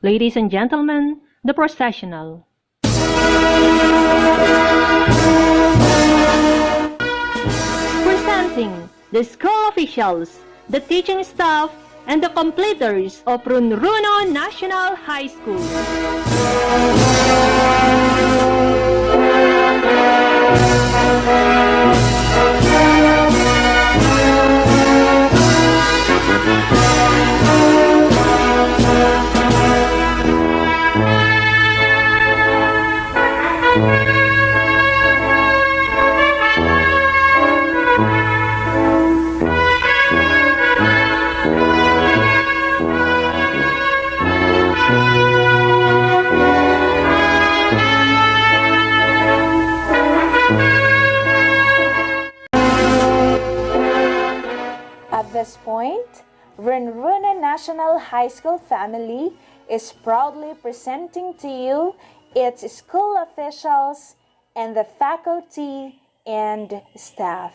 Ladies and gentlemen, the processional. Presenting the school officials, the teaching staff, and the completers of Runruno National High School. At this point, Runruno National High School family is proudly presenting to you its school officials and the faculty and staff.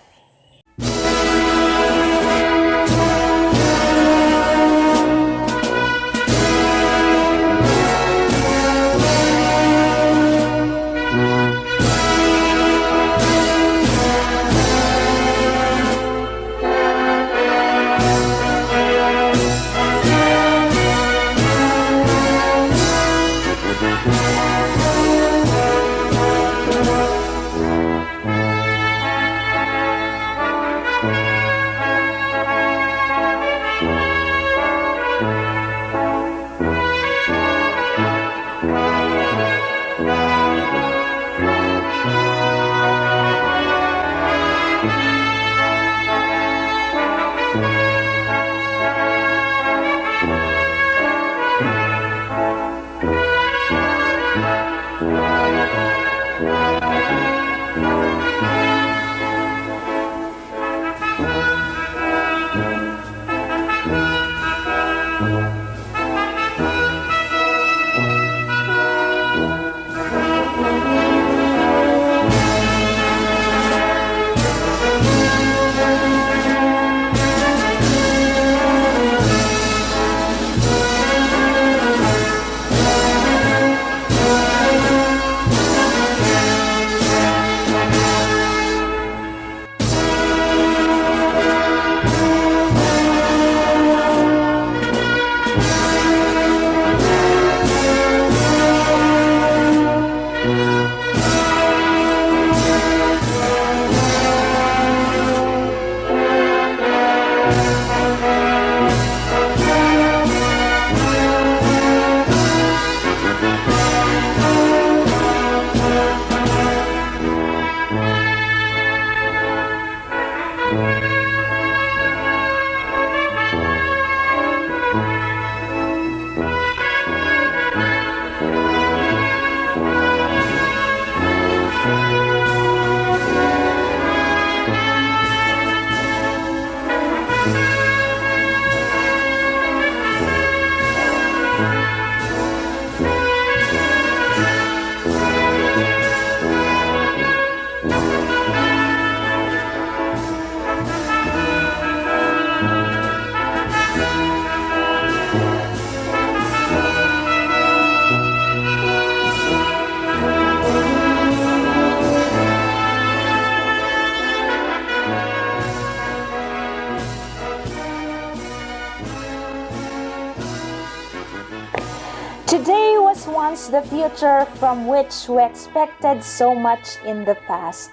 Today was once the future from which we expected so much in the past.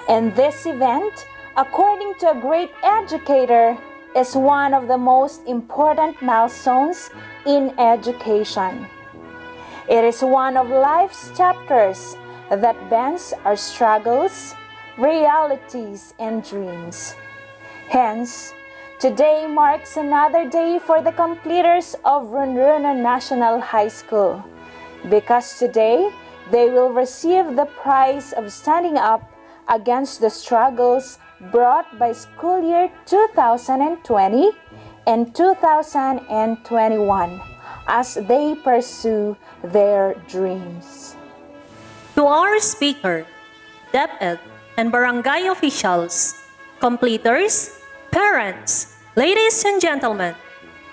And this event, according to a great educator, is one of the most important milestones in education. It is one of life's chapters that bends our struggles, realities, and dreams. Hence, today marks another day for the completers of Runruno National High School, because today they will receive the prize of standing up against the struggles brought by school year 2020 and 2021 as they pursue their dreams. To our speaker, DepEd, and barangay officials, completers, parents, ladies and gentlemen,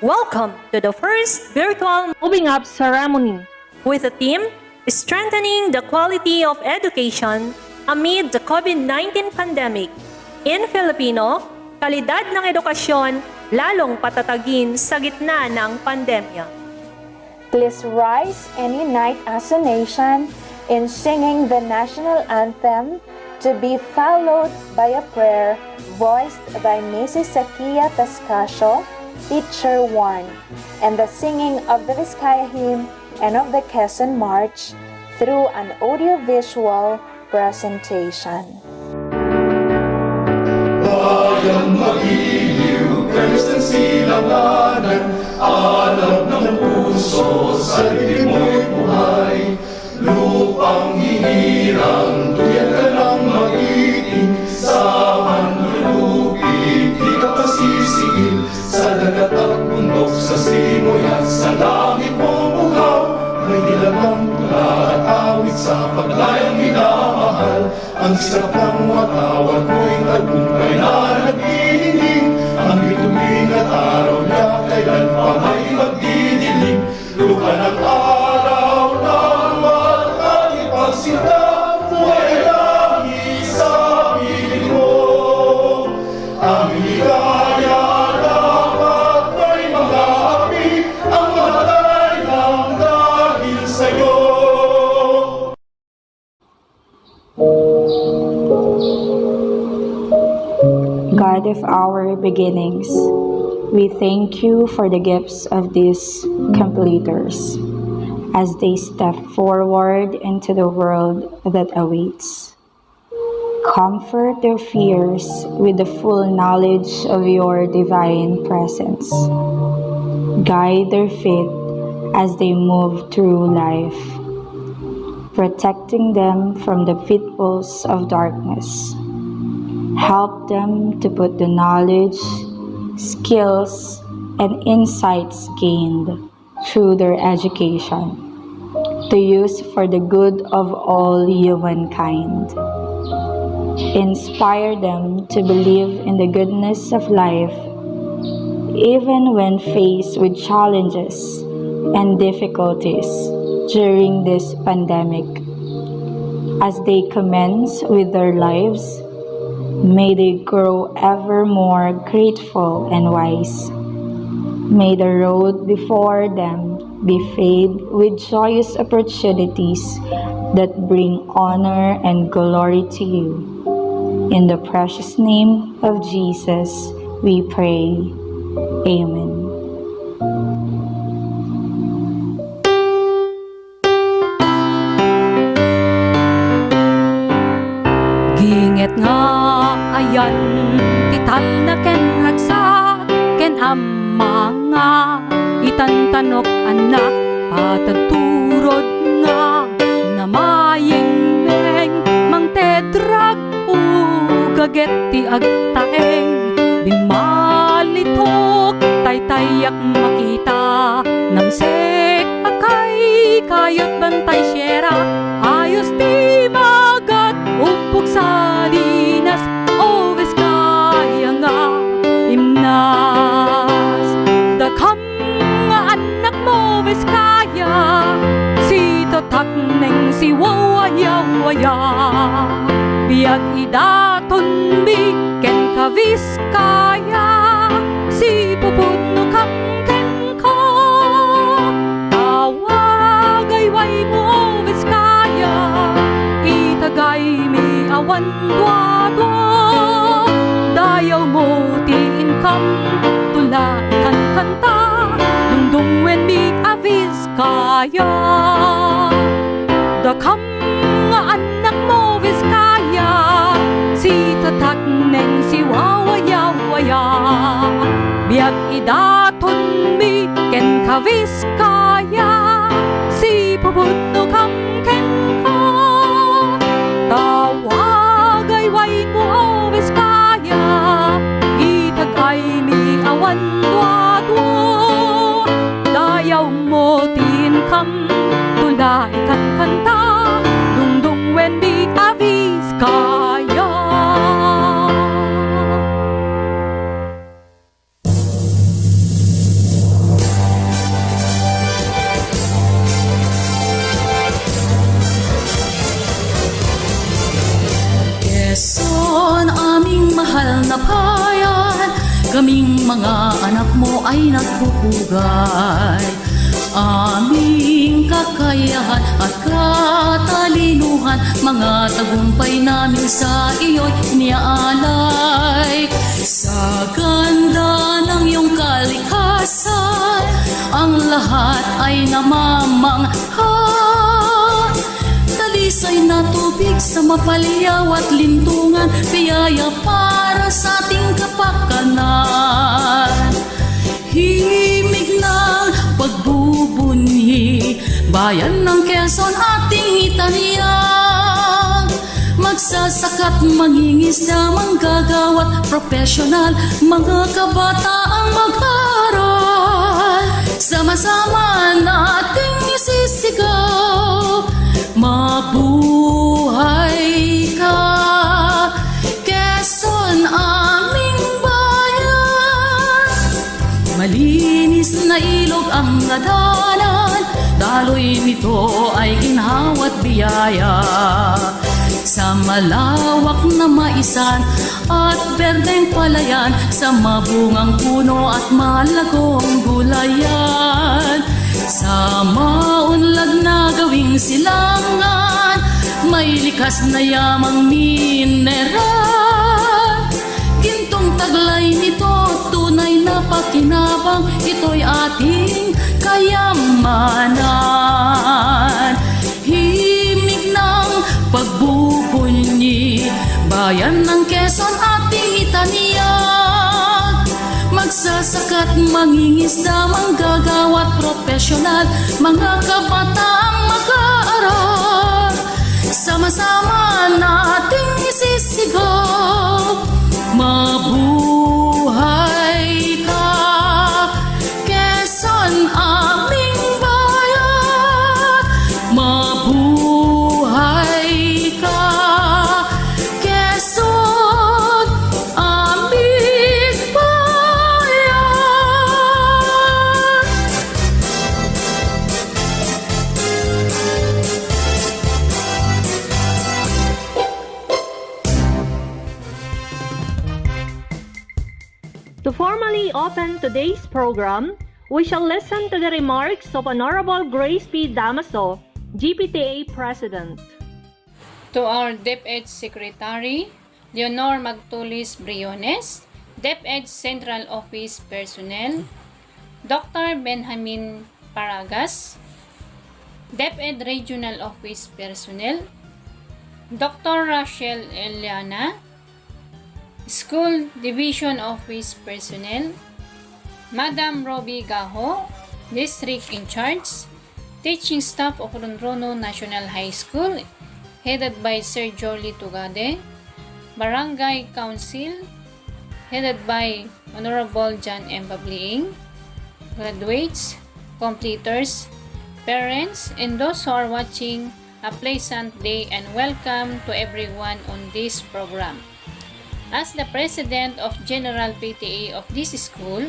Welcome to the first virtual moving up ceremony with the theme Strengthening the Quality of Education Amid the COVID-19 Pandemic. In Filipino, kalidad ng edukasyon lalong patatagin sa gitna ng pandemya. Please rise and unite as a nation in singing the national anthem, to be followed by a prayer voiced by Mrs. Sakia Tascasio, Teacher 1, and the singing of the Vizcaya Hymn and of the Quezon March through an audiovisual presentation. Bayang mag-iliw, kalis ng silanganan, alab ng puso, sa dilim mo'y buhay. Lupang hinirang, tuyan ka ng mag-iing, sa manlulupig, di ka pasisiil, sa dagat at bundok, sa simoy at sa langit mong buhaw. May nilamang tula at awit sa paglayang minamahal, ang sarap ng matawag mo'y tagumpay na naghihiling, ang bituin at araw niya kailan pa may magdidilim. Luha ng araw na luwat at ipagsinta mo ay langit sa piling mo. Ang ligaya dapat may mga api, ang matay ng dahil sa'yo. God of our beginnings, we thank you for the gifts of these completers as they step forward into the world that awaits. Comfort their fears with the full knowledge of your divine presence. Guide their feet as they move through life, protecting them from the pitfalls of darkness. Help them to put the knowledge, skills, and insights gained through their education to use for the good of all humankind. Inspire them to believe in the goodness of life, even when faced with challenges and difficulties during this pandemic. As they commence with their lives, may they grow ever more grateful and wise. May the road before them be paved with joyous opportunities that bring honor and glory to you. In the precious name of Jesus, we pray. Amen. Ginget nga ayan, tital na ken ragsak, ken amma nga, itantanok anak, patagturod nga, namayeng meng, mang tedrag, ugaget ti agtaeng, bimalitok, taytayak makita, namsek akay, kayot bantay syera, ayos ti magat, upog sa dinas, o Vizcaya nga imnas. Dakam nga anak mo Vizcaya, si tatak neng si wawaya-waya, biag idaton biken ka Vizcaya, si pupudno kang ken ko, tawagay way mo Vizcaya, itagay mi awan dwa-dwa, dayaw mo ti income, tula ikan kanta, dungdung wen mi a Vizcaya. Dakam nga anak mo Vizcaya, si tatak neng si wawaya-waya, biag idaton mi ken ka Vizcaya, si pupudno kang ken ko, tawagay way mo o Vizcaya, itagay mi awan dwa-dwa, dayaw mo tinkam, tula ikan kanta, dungdung wen mi a Vizcaya. kaming mga anak mo ay nagpupugay. Aming kakayahan at katalinuhan, mga tagumpay namin sa iyo'y iniaalay. Sa ganda ng iyong kalikasan, ang lahat ay namamangha. Dalisay na tubig sa mapalyaw at lintungan, biyaya para sa ating kapakanan. Himig ng pagbubunyi, bayan ng Quezon ating itaniyag. Magsasakat, mangingisda, manggagawat, profesional, mga kabataang mag-aral. Sama-sama nating isisigaw, mabuhay ka, Quezon, aming bayan. Malinis na ilog ang nadalan, daloy nito ay ginhawat biyaya. Sa malawak na maisan at berdeng palayan, sa mabungang puno at malagong gulayan. Sa maunlad na gawing silangan, may likas na yamang mineral. Gintong taglay nito, tunay na pakinabang, ito'y ating kayamanan. Himig ng pagbubunyi, bayan ng Quezon ating itaniyag. Magsasakat, mangingisda, manggagawat, profesional, mga kabataang mag-aaral. Sama-sama nating isisigaw, mabuhay ka, Quezon, aming bayan. Mabuhay ka, Quezon, aming bayan. To formally open today's program, we shall listen to the remarks of Honorable Grace P. Damaso, GPTA President. To our DepEd Secretary, Leonor Magtulis Briones, DepEd Central Office Personnel, Dr. Benjamin Paragas, DepEd Regional Office Personnel, Dr. Rachel Eliana, School Division Office Personnel, Madam Robbie Gaho, District in Charge, Teaching Staff of Ronrono National High School, headed by Sir Jorly Tugade, Barangay Council, headed by Honorable John M. Babliing, graduates, completers, parents, and those who are watching, a pleasant day and welcome to everyone on this program. As the President of General PTA of this school,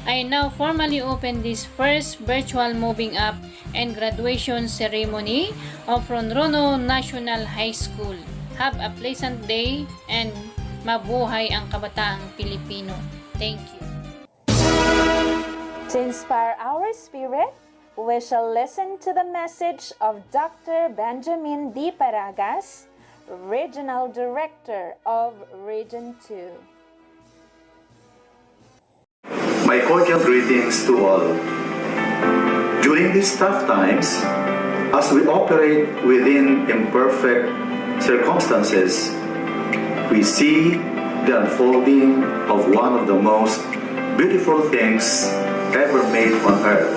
I now formally open this first virtual moving up and graduation ceremony of Ronrono National High School. Have a pleasant day and mabuhay ang kabataang Pilipino. Thank you. To inspire our spirit, we shall listen to the message of Dr. Benjamin D. Paragas, Regional Director of Region 2. My cordial greetings to all. During these tough times, as we operate within imperfect circumstances, we see the unfolding of one of the most beautiful things ever made on earth,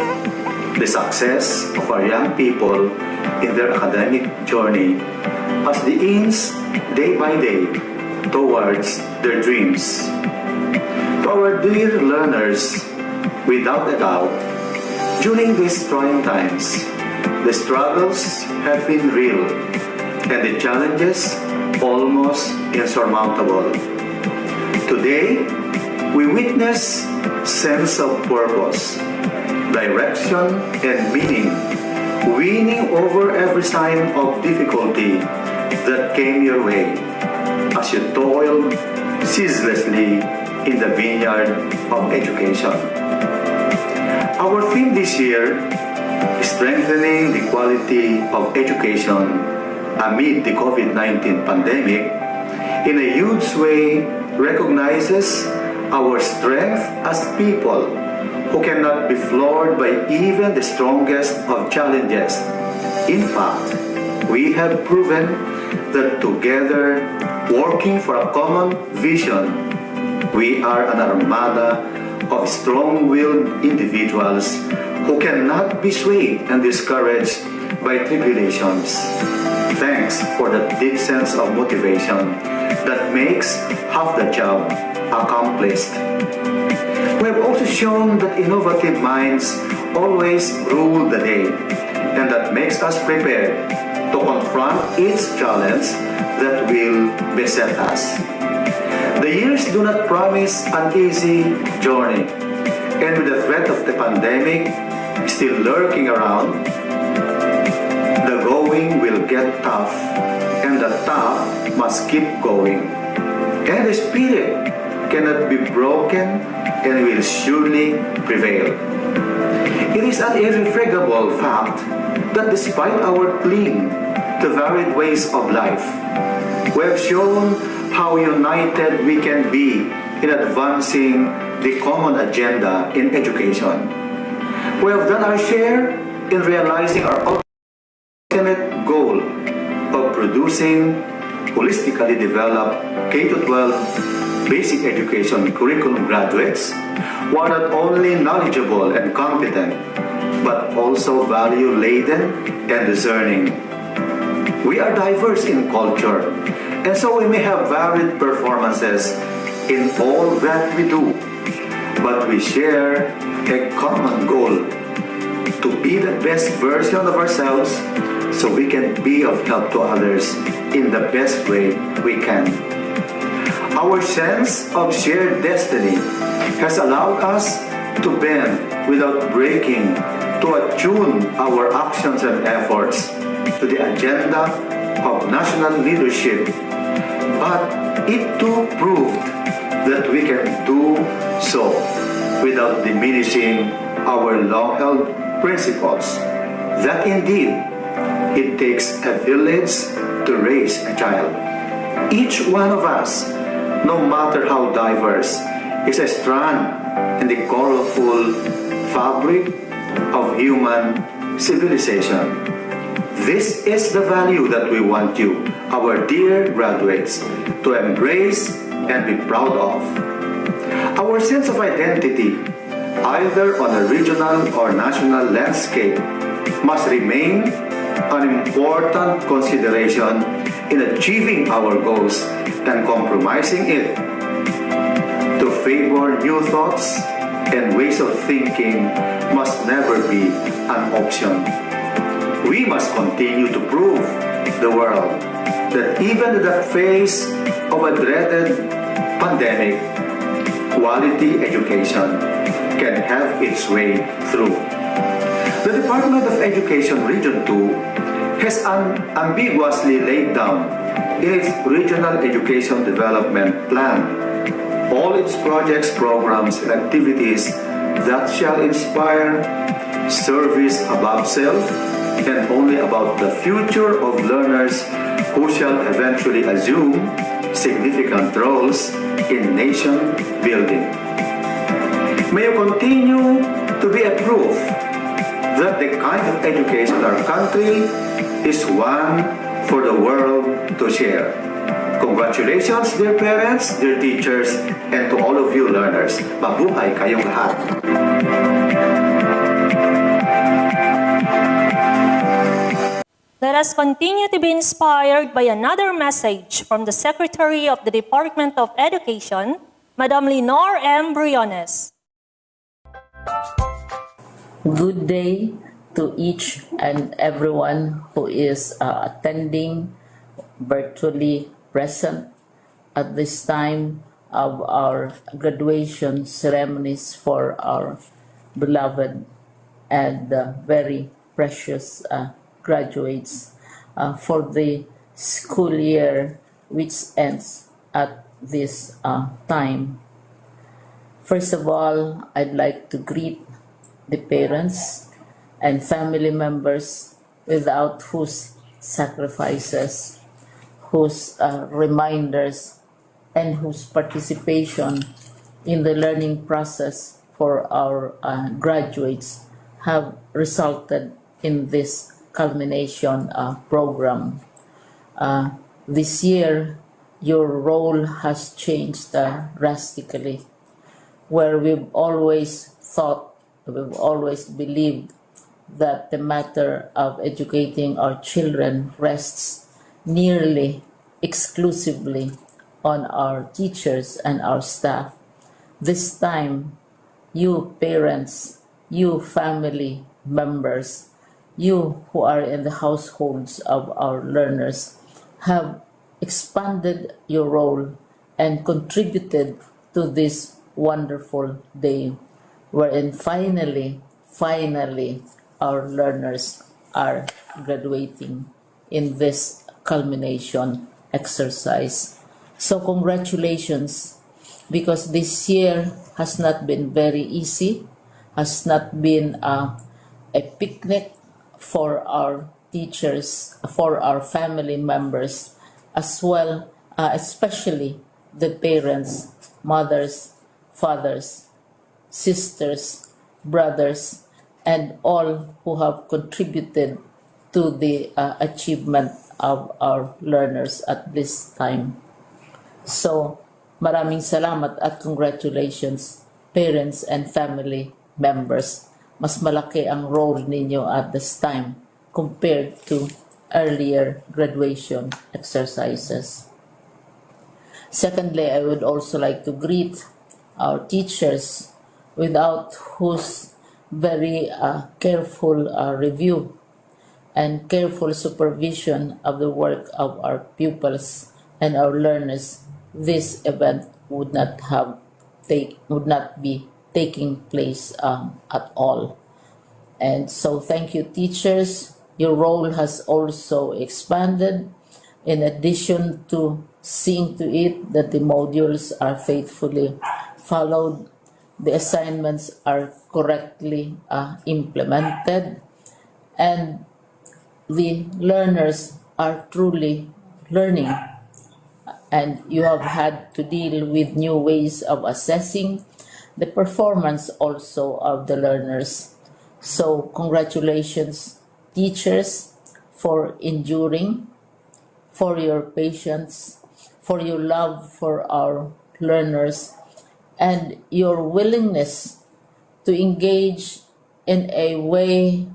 the success of our young people in their academic journey as they inch day by day towards their dreams. To our dear learners, without a doubt, during these trying times, the struggles have been real and the challenges almost insurmountable. Today, we witness sense of purpose, direction, and meaning, winning over every sign of difficulty that came your way as you toiled ceaselessly in the vineyard of education. Our theme this year is strengthening the quality of education amid the COVID-19 pandemic in a huge way recognizes our strength as people who cannot be floored by even the strongest of challenges. In fact, we have proven that together, working for a common vision, we are an armada of strong-willed individuals who cannot be swayed and discouraged by tribulations. Thanks for that deep sense of motivation that makes half the job accomplished. We have also shown that innovative minds always rule the day, and that makes us prepared to confront each challenge that will beset us. The years do not promise an easy journey, and with the threat of the pandemic still lurking around, the going will get tough, and the tough must keep going. And the spirit cannot be broken and will surely prevail. It is an irrefragable fact that despite our cling to varied ways of life, we have shown how united we can be in advancing the common agenda in education. We have done our share in realizing our ultimate goal of producing holistically developed K-12 basic education curriculum graduates who are not only knowledgeable and competent, but also value-laden and discerning. We are diverse in culture, and so we may have varied performances in all that we do, but we share a common goal to be the best version of ourselves so we can be of help to others in the best way we can. Our sense of shared destiny has allowed us to bend without breaking, to attune our actions and efforts to the agenda of national leadership, but it too proved that we can do so without diminishing our long-held principles, that indeed it takes a village to raise a child. Each one of us, no matter how diverse, is a strand in the colorful fabric of human civilization. This is the value that we want you, our dear graduates, to embrace and be proud of. Our sense of identity, either on a regional or national landscape, must remain an important consideration in achieving our goals, and compromising it to favor new thoughts and ways of thinking must never be an option. We must continue to prove the world that even in the face of a dreaded pandemic, quality education can have its way through. The Department of Education Region 2 has unambiguously laid down in its Regional Education Development Plan all its projects, programs, and activities that shall inspire service above self and only about the future of learners who shall eventually assume significant roles in nation building. May you continue to be a proof that the kind of education our country is one for the world to share. Congratulations, dear parents, dear teachers, and to all of you learners. Mabuhay kayong lahat. Let us continue to be inspired by another message from the Secretary of the Department of Education, Madam Lenore M. Briones. Good day to each and everyone who is attending virtually present at this time of our graduation ceremonies for our beloved and very precious graduates for the school year which ends at this time. First of all, I'd like to greet the parents and family members without whose sacrifices, whose reminders, and whose participation in the learning process for our graduates have resulted in this culmination program. This year, your role has changed drastically, where we've always thought, we've always believed that the matter of educating our children rests nearly exclusively on our teachers and our staff. This time, you parents, you family members, you who are in the households of our learners have expanded your role and contributed to this wonderful day wherein finally our learners are graduating in this culmination exercise. So congratulations, because this year has not been very easy, has not been a picnic for our teachers, for our family members, as well, especially the parents, mothers, fathers, sisters, brothers, and all who have contributed to the achievement of our learners at this time. So, maraming salamat at congratulations, parents and family members. Mas malaki ang role ninyo at this time compared to earlier graduation exercises. Secondly, I would also like to greet our teachers, without whose very careful review and careful supervision of the work of our pupils and our learners, this event would not be taking place at all. And so thank you, teachers. Your role has also expanded, in addition to seeing to it that the modules are faithfully followed, the assignments are correctly implemented, and the learners are truly learning. And you have had to deal with new ways of assessing the performance also of the learners. So congratulations, teachers, for enduring, for your patience, for your love for our learners, and your willingness to engage in a way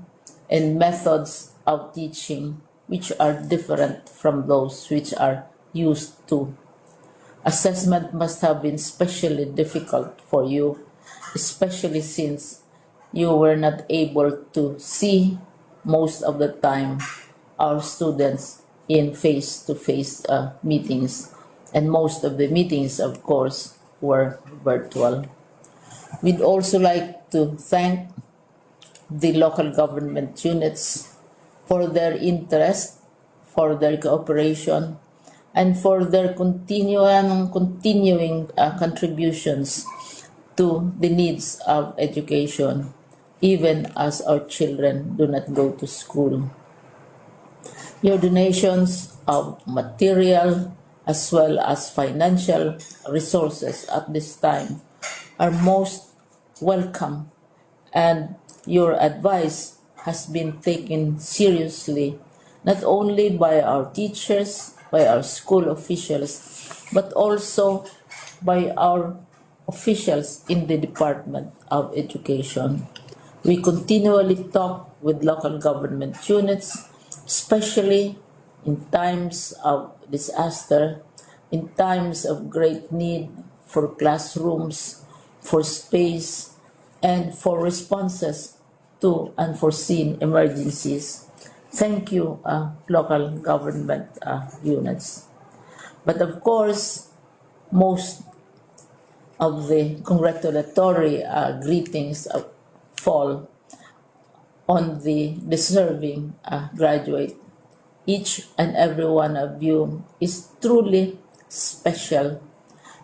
and methods of teaching which are different from those which are used to. Assessment must have been especially difficult for you, especially since you were not able to see most of the time our students in face-to-face meetings, and most of the meetings, of course, were virtual. We'd also like to thank the local government units for their interest, for their cooperation, and for their continuing contributions to the needs of education, even as our children do not go to school. Your donations of material as well as financial resources at this time are most welcome, and your advice has been taken seriously not only by our teachers, by our school officials, but also by our officials in the Department of Education. We continually talk with local government units, especially in times of disaster, in times of great need for classrooms, for space, and for responses to unforeseen emergencies. Thank you, local government units. But of course, most of the congratulatory greetings fall on the deserving graduate. Each and every one of you is truly special.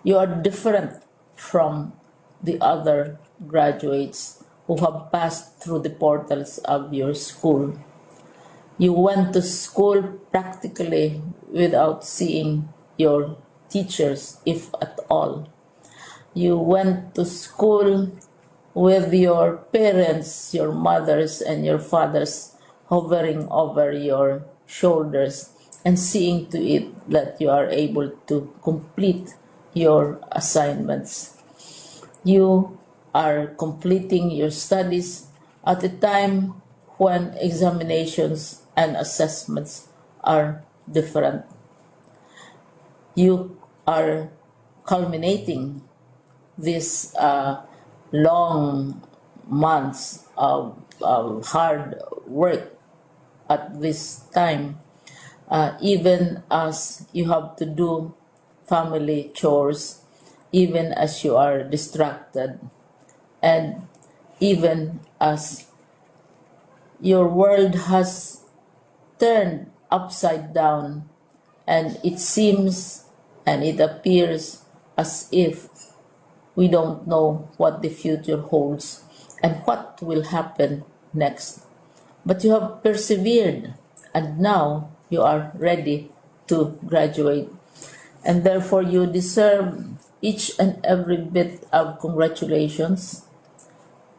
You are different from the other graduates who have passed through the portals of your school. You went to school practically without seeing your teachers, if at all. You went to school with your parents, your mothers and your fathers hovering over your shoulders and seeing to it that you are able to complete your assignments. You are completing your studies at a time when examinations and assessments are different. You are culminating these long months of hard work at this time, even as you have to do family chores, even as you are distracted, and even as your world has turned upside down, and it seems and it appears as if we don't know what the future holds and what will happen next. But you have persevered, and now you are ready to graduate. And therefore, you deserve each and every bit of congratulations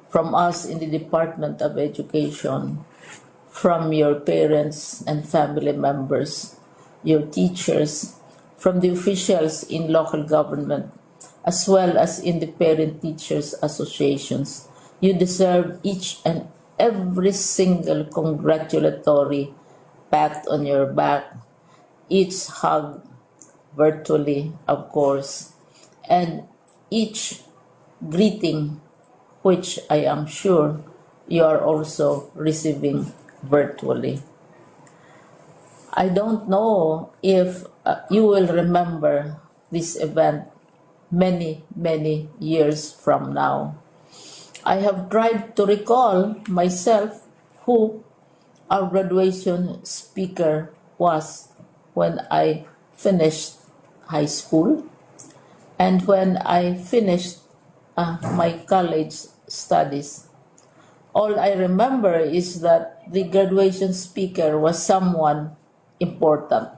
from us in the Department of Education, from your parents and family members, your teachers, from the officials in local government, as well as in the parent teachers associations. You deserve each and every single congratulatory pat on your back, each hug virtually, of course, and each greeting, which I am sure you are also receiving virtually. I don't know if you will remember this event many, many years from now. I have tried to recall myself who our graduation speaker was when I finished high school and when I finished my college studies. All I remember is that the graduation speaker was someone important,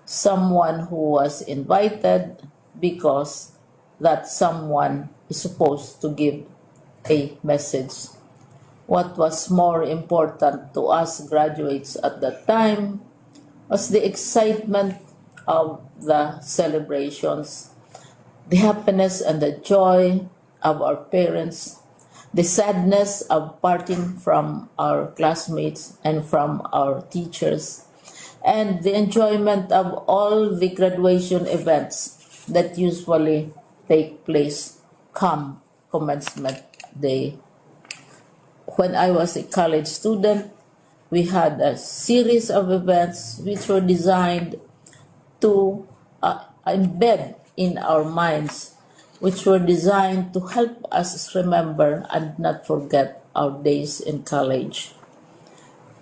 someone who was invited because that someone is supposed to give a message. What was more important to us graduates at that time was the excitement of the celebrations, the happiness and the joy of our parents, the sadness of parting from our classmates and from our teachers, and the enjoyment of all the graduation events that usually take place come commencement day. When I was a college student, we had a series of events which were designed to embed in our minds, which were designed to help us remember and not forget our days in college.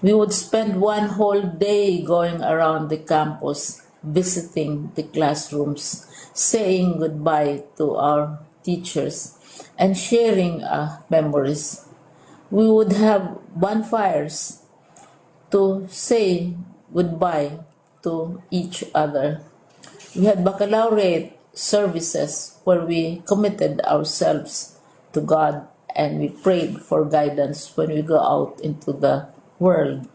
We would spend one whole day going around the campus, visiting the classrooms, saying goodbye to our teachers, and sharing memories. We would have bonfires to say goodbye to each other. We had baccalaureate services where we committed ourselves to God and we prayed for guidance when we go out into the world.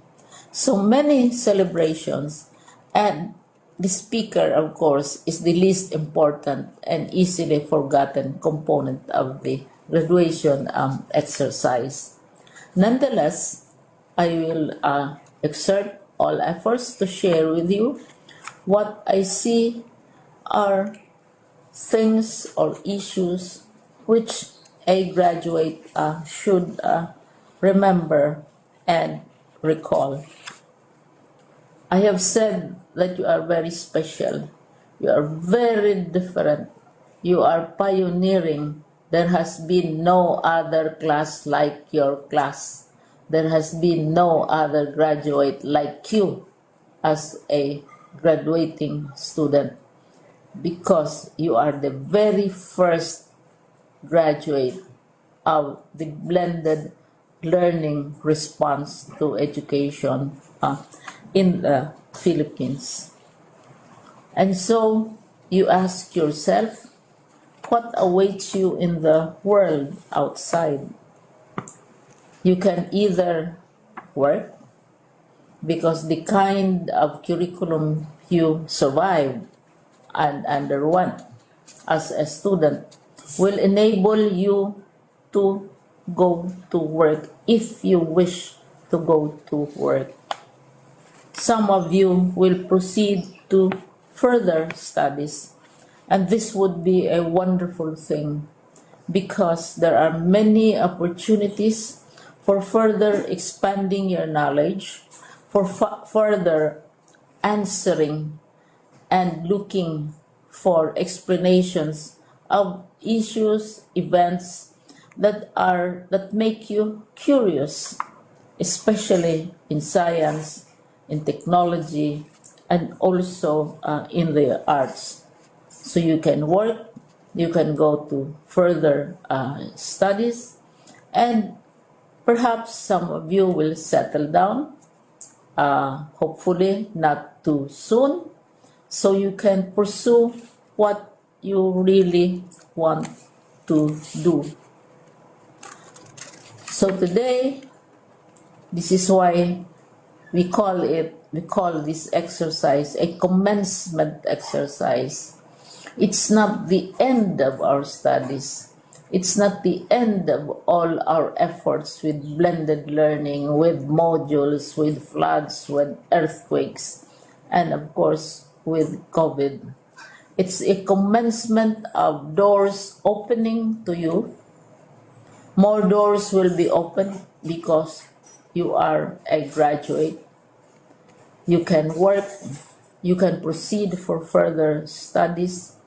So many celebrations, and the speaker, of course, is the least important and easily forgotten component of the graduation exercise. Nonetheless, I will exert all efforts to share with you what I see are things or issues which a graduate should remember and recall. I have said that you are very special. You are very different. You are pioneering. There has been no other class like your class. There has been no other graduate like you as a graduating student, because you are the very first graduate of the blended learning response to education in the Philippines. And so you ask yourself, what awaits you in the world outside? You can either work, because the kind of curriculum you survived and underwent as a student will enable you to go to work if you wish to go to work. Some of you will proceed to further studies, and this would be a wonderful thing because there are many opportunities for further expanding your knowledge, for further answering and looking for explanations of issues, events that make you curious, especially in science, in technology, and also in the arts. So you can work, you can go to further studies, and perhaps some of you will settle down, hopefully not too soon, so you can pursue what you really want to do. So today, this is why we call this exercise a commencement exercise. It's not the end of our studies. It's not the end of all our efforts with blended learning, with modules, with floods, with earthquakes, and of course with COVID. It's a commencement of doors opening to you. More doors will be opened because you are a graduate. You can work, you can proceed for further studies,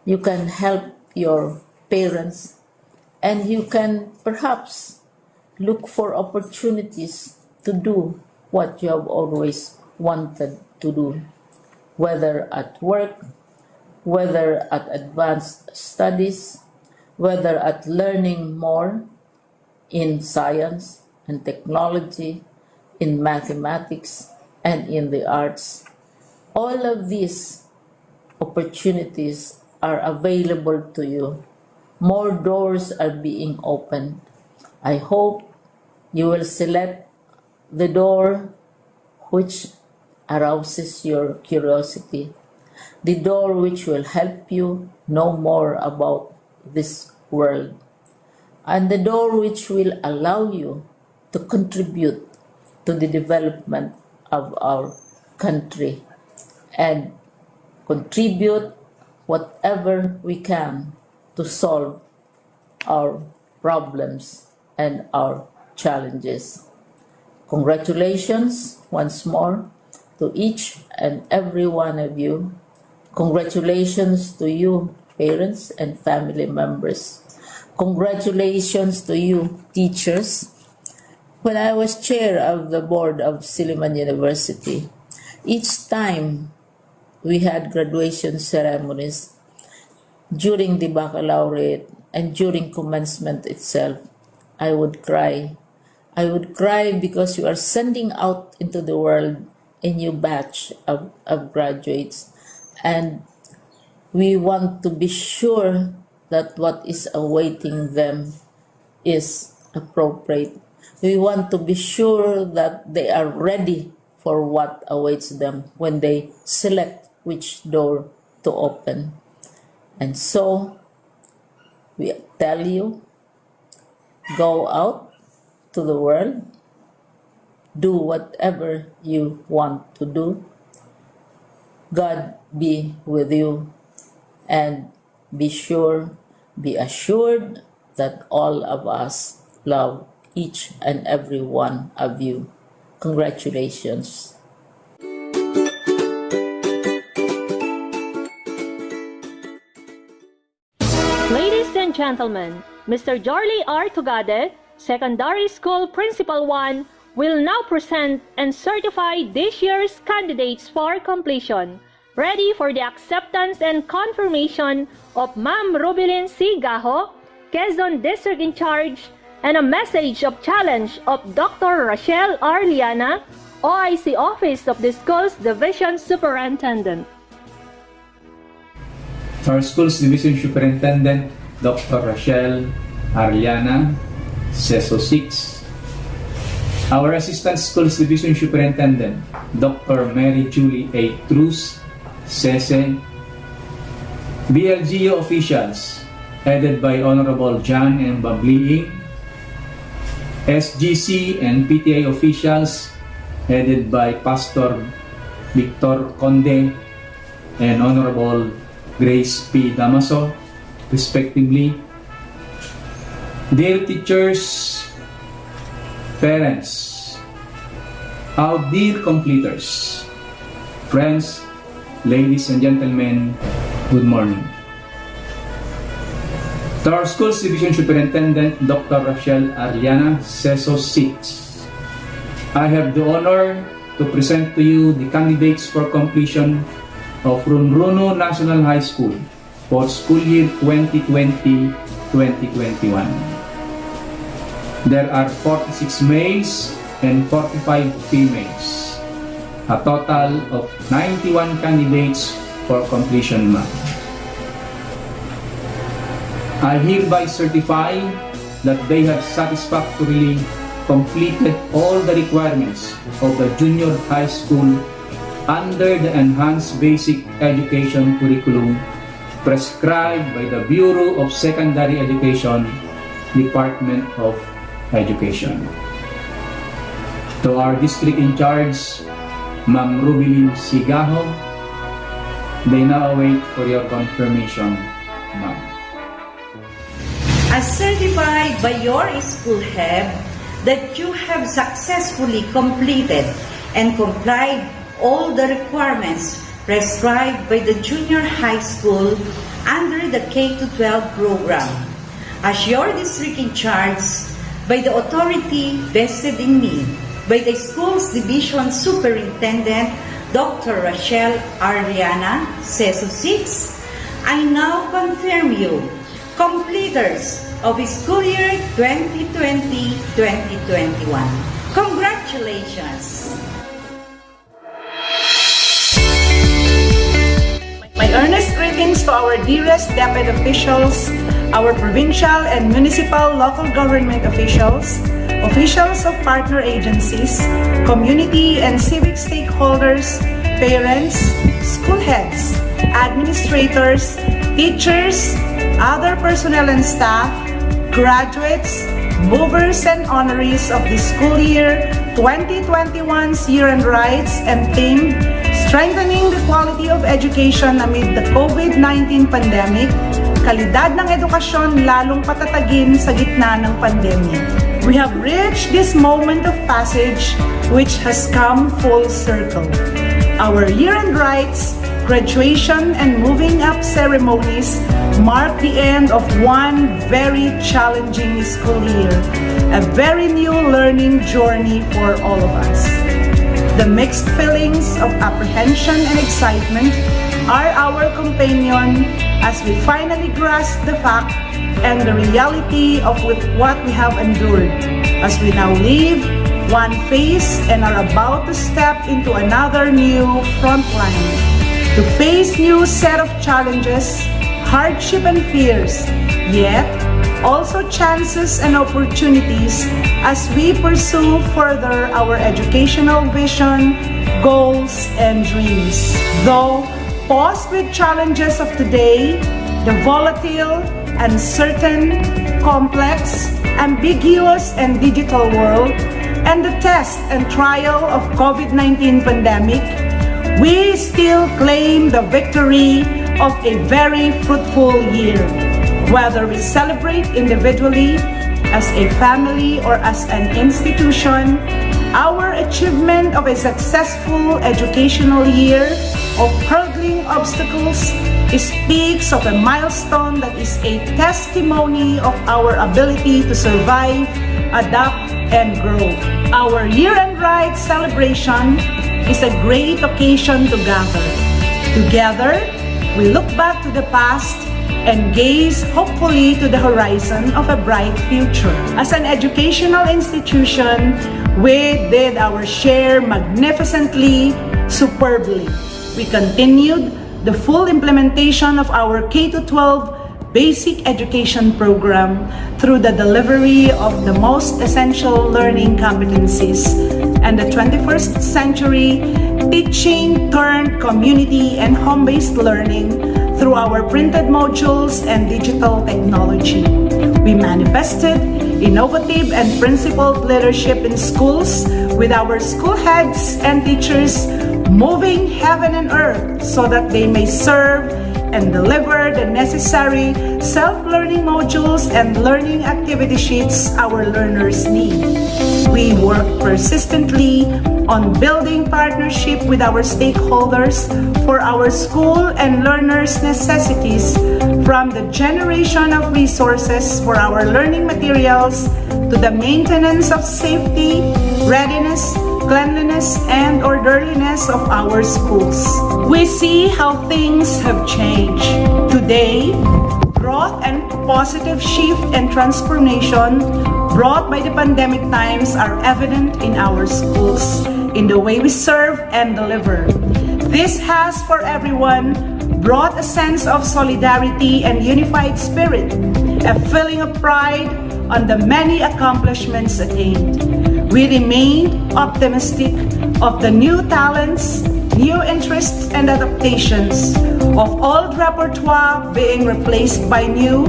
you can help your parents, and you can perhaps look for opportunities to do what you have always wanted to do, whether at work, whether at advanced studies, whether at learning more in science and technology, in mathematics, and in the arts. All of these opportunities are available to you. More doors are being opened. I hope you will select the door which arouses your curiosity, the door which will help you know more about this world, and the door which will allow you to contribute to the development of our country and contribute whatever we can to solve our problems and our challenges. Congratulations once more to each and every one of you. Congratulations to you, parents and family members. Congratulations to you, teachers. When I was chair of the board of Silliman University, each time we had graduation ceremonies during the baccalaureate and during commencement itself, I would cry. I would cry because you are sending out into the world a new batch of graduates, and we want to be sure that what is awaiting them is appropriate. We want to be sure that they are ready for what awaits them when they select which door to open. And so, we tell you, go out to the world, do whatever you want to do. God be with you, and be assured that all of us love each and every one of you. Congratulations. Ladies and gentlemen, Mr. Jorly R. Tugade, Secondary School Principal 1, will now present and certify this year's candidates for completion, ready for the acceptance and confirmation of Ma'am Rubilin C. Gaho, Quezon District in Charge, and a message of challenge of Dr. Rachel R. Liana, OIC Office of the Schools Division Superintendent. Our Schools Division Superintendent, Dr. Rachel R. Liana, CESO 6. Our Assistant Schools Division Superintendent, Dr. Mary Julie A. Cruz, CESE. BLGU officials, headed by Honorable John M. Babliing. SGC and PTA officials, headed by Pastor Victor Conde and Honorable Grace P. Damaso, respectively. Dear teachers, parents, our dear completers, friends, ladies and gentlemen, good morning. To our Schools Division Superintendent, Dr. Rachel R. Liana, CESO 6. I have the honor to present to you the candidates for completion of Runruno National High School for school year 2020-2021. There are 46 males and 45 females, a total of 91 candidates for completion month. I hereby certify that they have satisfactorily completed all the requirements of the junior high school under the Enhanced Basic Education Curriculum prescribed by the Bureau of Secondary Education, Department of Education. To our district in charge, Ma'am Rubilin Sigaho, they now await for your confirmation, ma'am. As certified by your school head that you have successfully completed and complied all the requirements prescribed by the junior high school under the K-12 program. As your district in charge, by the authority vested in me, by the Schools Division Superintendent, Dr. Rachel R. Liana, CESO 6, I now confirm you completers of school year 2020-2021. Congratulations! My earnest greetings to our dearest DepEd officials, our provincial and municipal local government officials, officials of partner agencies, community and civic stakeholders, parents, school heads, administrators, teachers, other personnel and staff, graduates, movers and honorees of the school year 2021's Year-End Rights and theme, Strengthening the Quality of Education Amid the COVID-19 Pandemic, Kalidad ng Edukasyon lalong patatagin sa gitna ng pandemya. We have reached this moment of passage which has come full circle. Our Year-End Rights, graduation and moving up ceremonies mark the end of one very challenging school year, a very new learning journey for all of us. The mixed feelings of apprehension and excitement are our companion as we finally grasp the fact and the reality of what we have endured, as we now leave one phase and are about to step into another new front line, to face new set of challenges, hardship and fears, yet also chances and opportunities as we pursue further our educational vision, goals, and dreams. Though posed with challenges of today, the volatile, uncertain, complex, ambiguous, and digital world, and the test and trial of COVID-19 pandemic, we still claim the victory of a very fruitful year. Whether we celebrate individually, as a family, or as an institution, our achievement of a successful educational year of hurdling obstacles speaks of a milestone that is a testimony of our ability to survive, adapt, and grow. Our Year-End Rights celebration is a great occasion to gather. Together, we look back to the past and gaze hopefully to the horizon of a bright future. As an educational institution, we did our share magnificently, superbly. We continued the full implementation of our K-12 basic education program through the delivery of the most essential learning competencies and the 21st century teaching turned community and home-based learning through our printed modules and digital technology. We manifested innovative and principled leadership in schools with our school heads and teachers moving heaven and earth so that they may serve and deliver the necessary self-learning modules and learning activity sheets our learners need. We work persistently on building partnership with our stakeholders for our school and learners' necessities, from the generation of resources for our learning materials to the maintenance of safety, readiness, cleanliness, and orderliness of our schools. We see how things have changed. Today, growth and positive shift and transformation brought by the pandemic times are evident in our schools, in the way we serve and deliver. This has, for everyone, brought a sense of solidarity and unified spirit, a feeling of pride on the many accomplishments attained. We remain optimistic of the new talents, new interests, and adaptations, of old repertoire being replaced by new,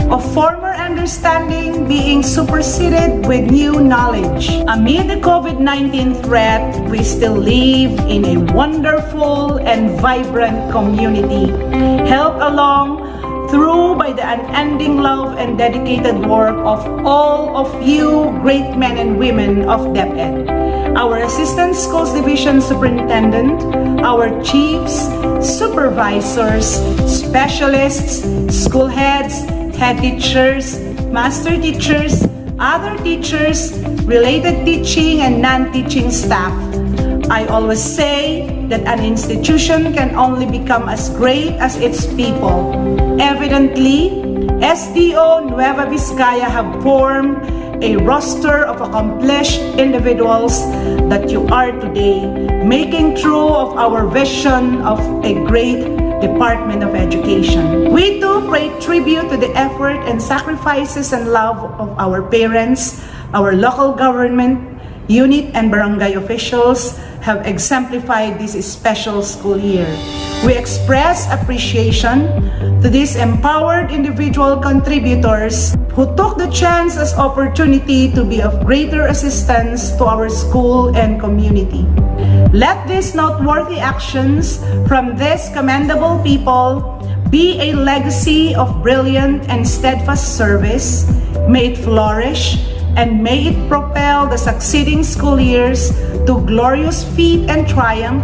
of former understanding being superseded with new knowledge. Amid the COVID-19 threat, we still live in a wonderful and vibrant community, helped along through by the unending love and dedicated work of all of you great men and women of DepEd. Our Assistant Schools Division Superintendent, our chiefs, supervisors, specialists, school heads, head teachers, master teachers, other teachers, related teaching and non-teaching staff. I always say that an institution can only become as great as its people. Evidently, SDO Nueva Vizcaya have formed a roster of accomplished individuals that you are today, making true of our vision of a great Department of Education. We too pay tribute to the effort and sacrifices and love of our parents, our local government, unit and barangay officials have exemplified this special school year. We express appreciation to these empowered individual contributors who took the chance as opportunity to be of greater assistance to our school and community. Let these noteworthy actions from these commendable people be a legacy of brilliant and steadfast service. May it flourish and may it propel the succeeding school years to glorious feat and triumph.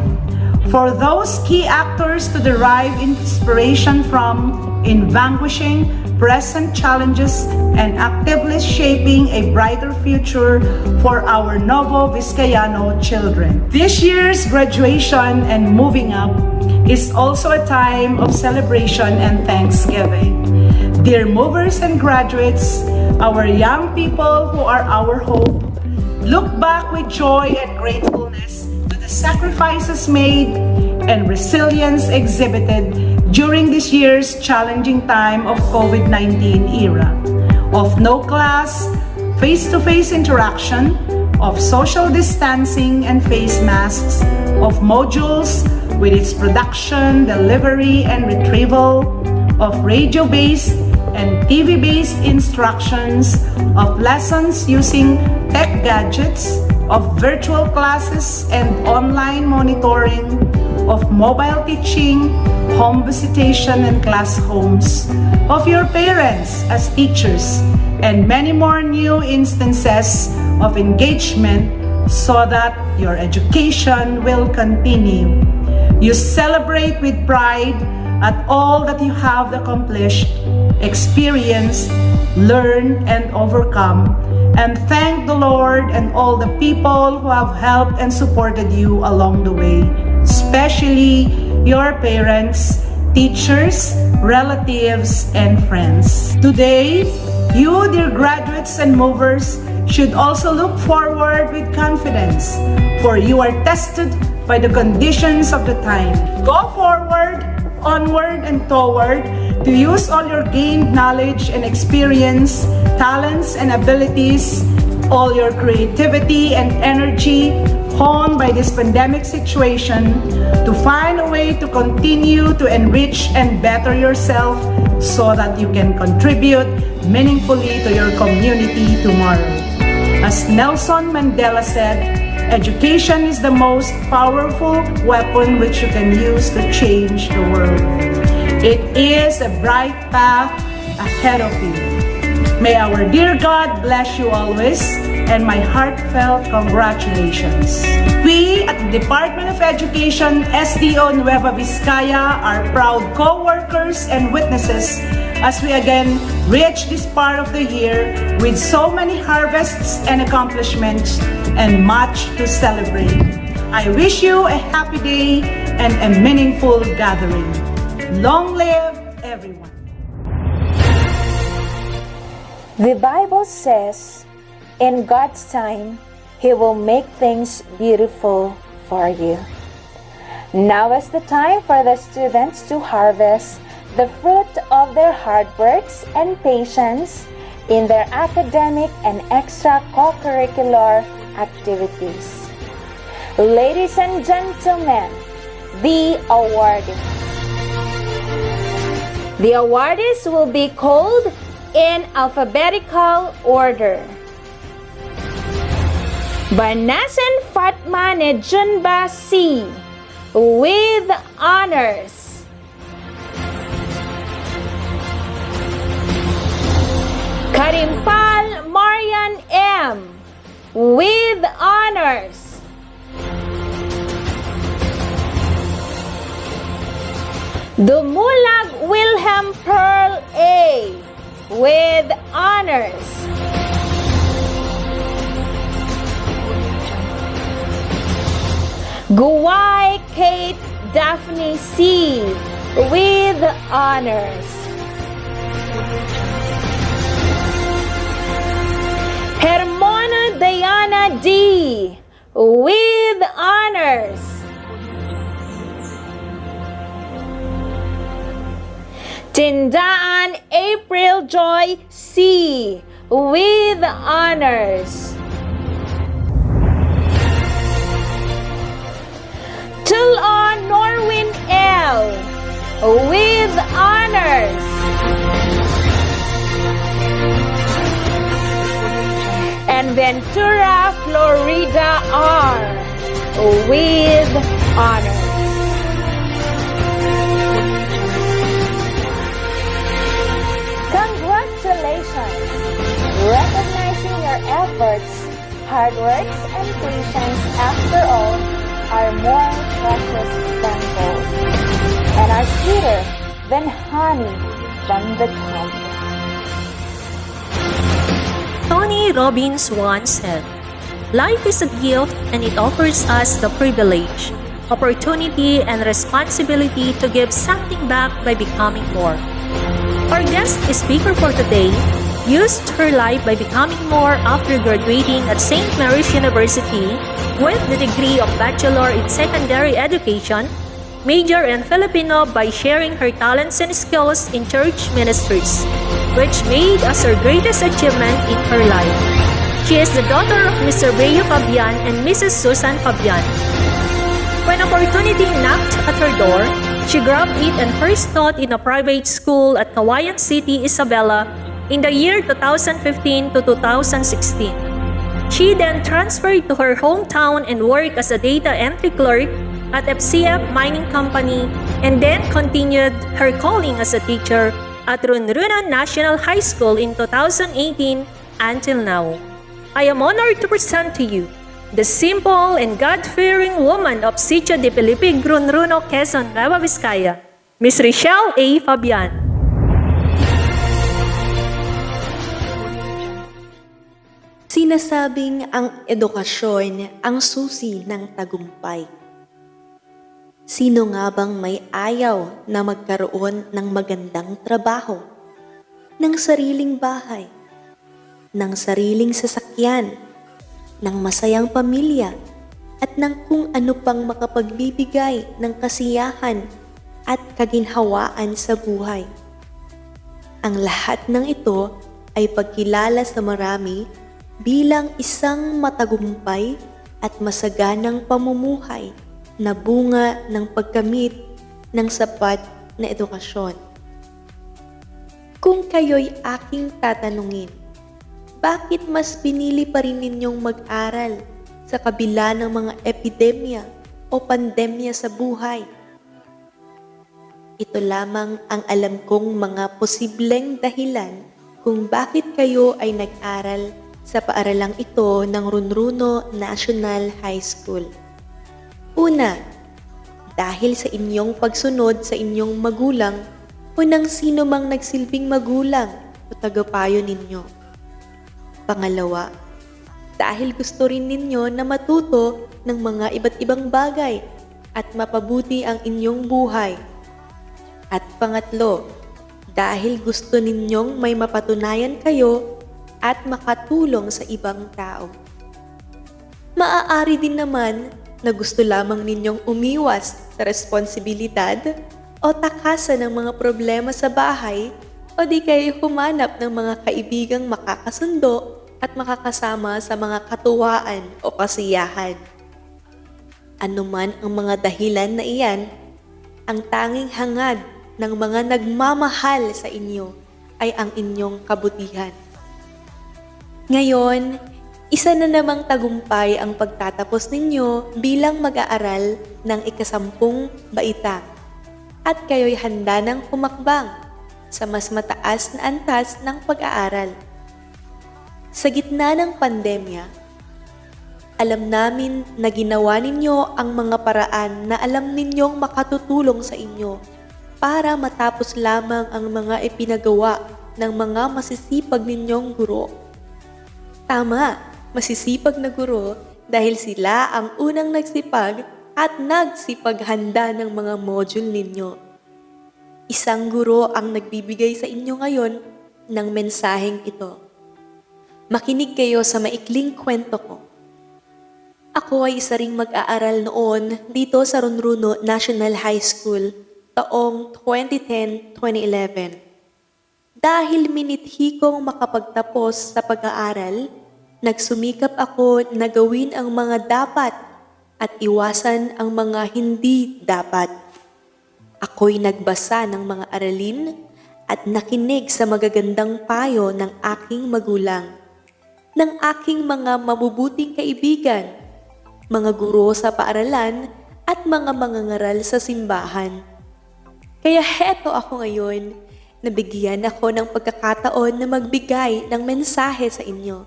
For those key actors to derive inspiration from in vanquishing present challenges and actively shaping a brighter future for our Novo Vizcayano children. This year's graduation and moving up is also a time of celebration and thanksgiving. Dear movers and graduates, our young people who are our hope, look back with joy and gratefulness to the sacrifices made and resilience exhibited during this year's challenging time of COVID-19 era, of no class, face-to-face interaction, of social distancing and face masks, of modules with its production, delivery, and retrieval, of radio-based and TV-based instructions, of lessons using tech gadgets, of virtual classes and online monitoring, of mobile teaching, home visitation and class homes, of your parents as teachers, and many more new instances of engagement so that your education will continue. You celebrate with pride at all that you have accomplished, experienced, learned, and overcome, and thank the Lord and all the people who have helped and supported you along the way, especially your parents teachers, relatives, and friends. Today, you, dear graduates and movers, should also look forward with confidence, for you are tested by the conditions of the time. Go forward, onward, and toward to use all your gained knowledge and experience, talents and abilities, all your creativity and energy honed by this pandemic situation to find a way to continue to enrich and better yourself so that you can contribute meaningfully to your community tomorrow. As Nelson Mandela said, education is the most powerful weapon which you can use to change the world. It is a bright path ahead of you. May our dear God bless you always, and my heartfelt congratulations. We at the Department of Education, SDO Nueva Vizcaya, are proud co-workers and witnesses as we again reach this part of the year with so many harvests and accomplishments and much to celebrate. I wish you a happy day and a meaningful gathering. Long live everyone. The Bible says, in God's time, He will make things beautiful for you. Now is the time for the students to harvest the fruit of their hard works and patience in their academic and extracurricular activities. Ladies and gentlemen, the awardees. The awardees will be called in alphabetical order. Barnasan Fatma Nejunba C. with honors. Karimpal Marian M. with honors. Dumulag Wilhelm Pearl A. with honors. Guwai Kate Daphne C. with honors. Hermona Diana D. with honors. Tindaan April Joy C. with honors. Tulon Norwin L. with honors. And Ventura Florida R. with honors. Congratulations! Recognizing your efforts, hard works, and patience, after all, are more precious than gold, and are sweeter than honey from the comb. Tony Robbins once said, "Life is a gift and it offers us the privilege, opportunity, and responsibility to give something back by becoming more." Our guest speaker for today used her life by becoming more after graduating at St. Mary's University with the degree of Bachelor in Secondary Education, major in Filipino by sharing her talents and skills in church ministries, which made us her greatest achievement in her life. She is the daughter of Mr. Brio Fabian and Mrs. Susan Fabian. When opportunity knocked at her door, she grabbed it and first taught in a private school at Kawayan City, Isabela in the year 2015 to 2016. She then transferred to her hometown and worked as a data entry clerk at FCF Mining Company, and then continued her calling as a teacher at Runrunan National High School in 2018 until now. I am honored to present to you the simple and God-fearing woman of Sitio de Pilipig, Runruno, Quezon, Nueva Vizcaya, Miss Richelle A. Fabian. Sinasabing ang edukasyon ang susi ng tagumpay. Sino nga bang may ayaw na magkaroon ng magandang trabaho, ng sariling bahay, ng sariling sasakyan, ng masayang pamilya, at ng kung ano pang makapagbibigay ng kasiyahan at kaginhawaan sa buhay? Ang lahat ng ito ay pagkilala sa marami bilang isang matagumpay at masaganang pamumuhay na bunga ng pagkamit ng sapat na edukasyon. Kung kayo'y aking tatanungin, bakit mas pinili pa rin ninyong mag-aral sa kabila ng mga epidemya o pandemya sa buhay? Ito lamang ang alam kong mga posibleng dahilan kung bakit kayo ay nag-aral sa paaralang ito ng Runruno National High School. Una, dahil sa inyong pagsunod sa inyong magulang o ng sino mang nagsilbing magulang o tagapayo ninyo. Pangalawa, dahil gusto rin ninyo na matuto ng mga iba't ibang bagay at mapabuti ang inyong buhay. At pangatlo, dahil gusto ninyong may mapatunayan kayo at makatulong sa ibang tao. Maaari din naman na gusto lamang ninyong umiwas sa responsibilidad o takasan ng mga problema sa bahay o di kayo humanap ng mga kaibigang makakasundo at makakasama sa mga katuwaan o kasiyahan. Ano man ang mga dahilan na iyan, ang tanging hangad ng mga nagmamahal sa inyo ay ang inyong kabutihan. Ngayon, isa na namang tagumpay ang pagtatapos ninyo bilang mag-aaral ng ika-10 baitang at kayo'y handa ng humakbang sa mas mataas na antas ng pag-aaral. Sa gitna ng pandemya, alam namin na ginawa ninyo ang mga paraan na alam ninyong makatutulong sa inyo para matapos lamang ang mga ipinagawa ng mga masisipag ninyong guro. Tama, masisipag na guro dahil sila ang unang nagsipag at nagsipaghanda ng mga module ninyo. Isang guro ang nagbibigay sa inyo ngayon ng mensaheng ito. Makinig kayo sa maikling kwento ko. Ako ay isa ring mag-aaral noon dito sa Runruno National High School taong 2010-2011. Dahil minithi kong makapagtapos sa pag-aaral, nagsumikap ako na gawin ang mga dapat at iwasan ang mga hindi dapat. Ako'y nagbasa ng mga aralin at nakinig sa magagandang payo ng aking magulang, ng aking mga mabubuting kaibigan, mga guro sa paaralan at mga mangangaral sa simbahan. Kaya heto ako ngayon, nabigyan ako ng pagkakataon na magbigay ng mensahe sa inyo.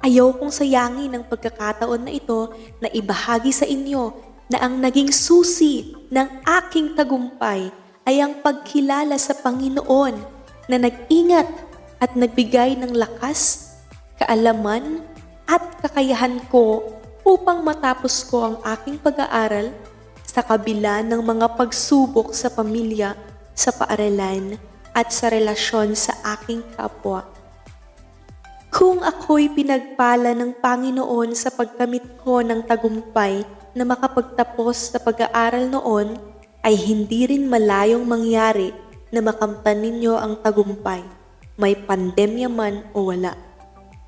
Ayaw kong sayangin ang pagkakataon na ito na ibahagi sa inyo na ang naging susi ng aking tagumpay ay ang pagkilala sa Panginoon na nag-ingat at nagbigay ng lakas, kaalaman at kakayahan ko upang matapos ko ang aking pag-aaral sa kabila ng mga pagsubok sa pamilya, sa paaralan at sa relasyon sa aking kapwa. Kung ako'y pinagpala ng Panginoon sa pagkamit ko ng tagumpay na makapagtapos sa pag-aaral noon, ay hindi rin malayong mangyari na makamtan ninyo ang tagumpay, may pandemya man o wala.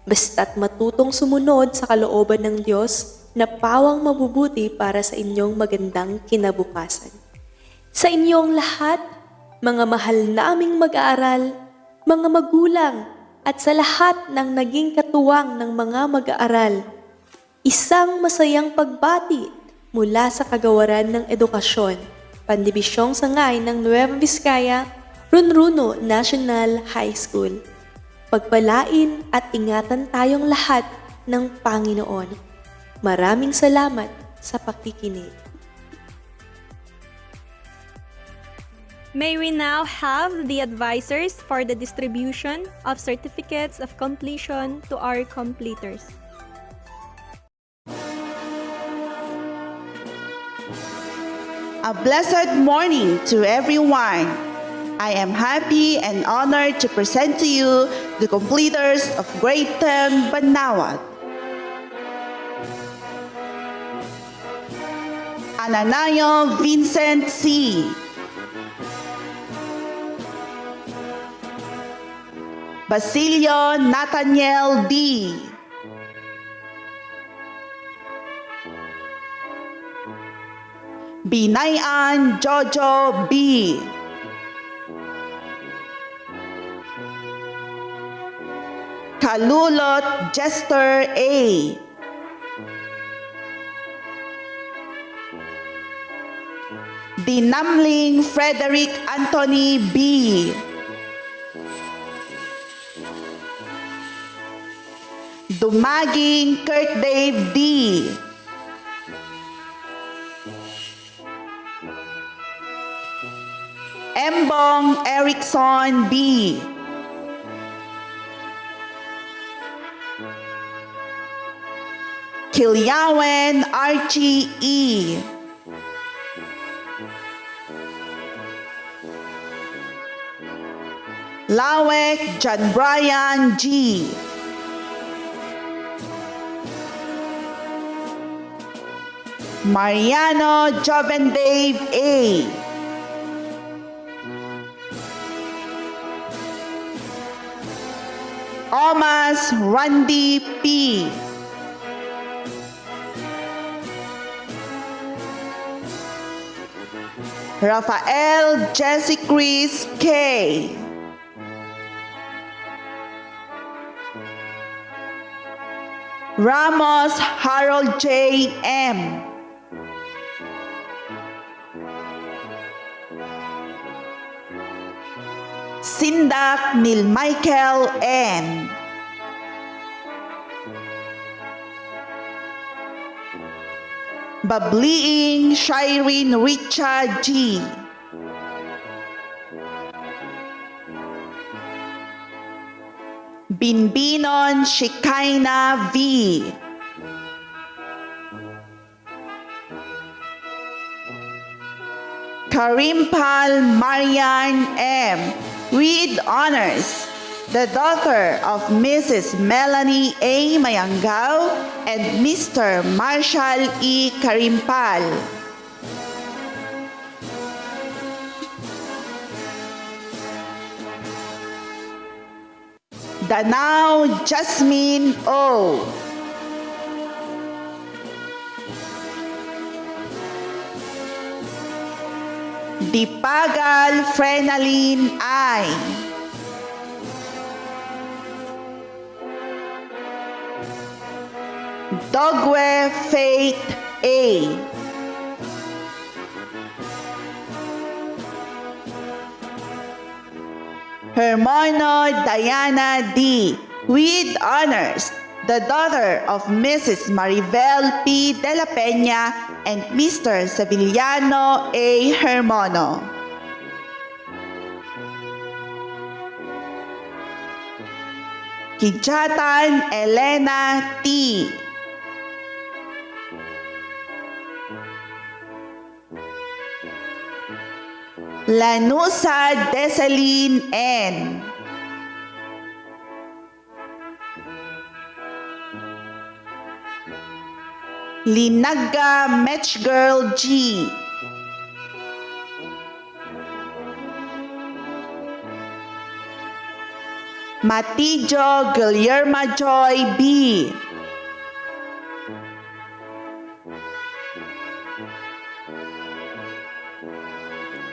Basta't matutong sumunod sa kalooban ng Diyos na pawang mabubuti para sa inyong magandang kinabukasan. Sa inyong lahat, mga mahal naming mag-aaral, mga magulang, at sa lahat ng naging katuwang ng mga mag-aaral, isang masayang pagbati mula sa Kagawaran ng Edukasyon, Pandibisyong Sangay ng Nueva Vizcaya, Runruno National High School. Pagpalain at ingatan tayong lahat ng Panginoon. Maraming salamat sa pakikinig. May we now have the advisors for the distribution of certificates of completion to our completers. A blessed morning to everyone. I am happy and honored to present to you the completers of grade 10 Banawat. Ananayo Vincent C. Basilio Nathaniel D. Binayan Jojo B. Kalulot Jester A. Dinamling Frederick Anthony B. Dumaging Kurt Dave D. Embong Erickson B. Kilyawen Archie E. Lawek John Brian G. Mariano Joven Dave A. Omas Randy P. Rafael Jesse Chris K. Ramos Harold J. M. Sindak Neil Michael N. Babliing Shireen Richard G. Binbinon Shikaina V. Karimpal Marian M. with honors, the daughter of Mrs. Melanie A. Mayangao and Mr. Marshall E. Karimpal. Danao Jasmine O. Dipagal Frenaline I. Dogwe Faith A. Hermono Diana D. with honors, the daughter of Mrs. Maribel P. de la Peña and Mr. Sevillano A. Hermono. Kijatan Elena T. Lanusa Desaline N. Linaga Matchgirl G. Matijo Guillermo Joy B.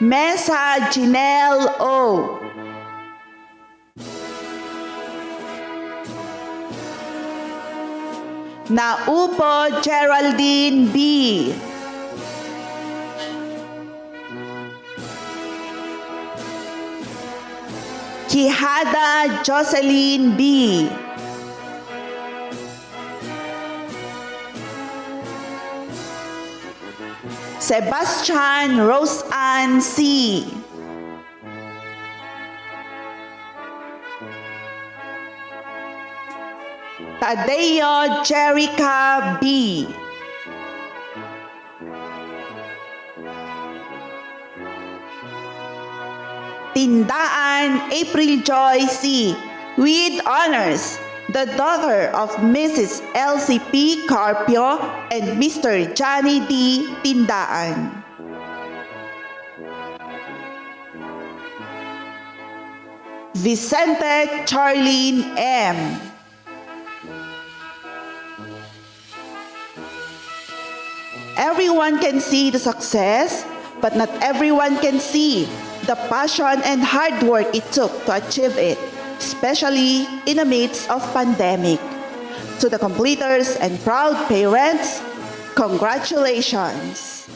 Mesa Janelle O. Naupo Geraldine B. Quijada Jocelyn B. Sebastian Rose Ann C. Tadeo Jerica B. Tindaan April Joy C. With honors, the daughter of Mrs. Elsie P. Carpio and Mr. Johnny D. Tindaan. Vicente Charlene M. Everyone can see the success, but not everyone can see the passion and hard work it took to achieve it, especially in the midst of pandemic. To the completers and proud parents, congratulations!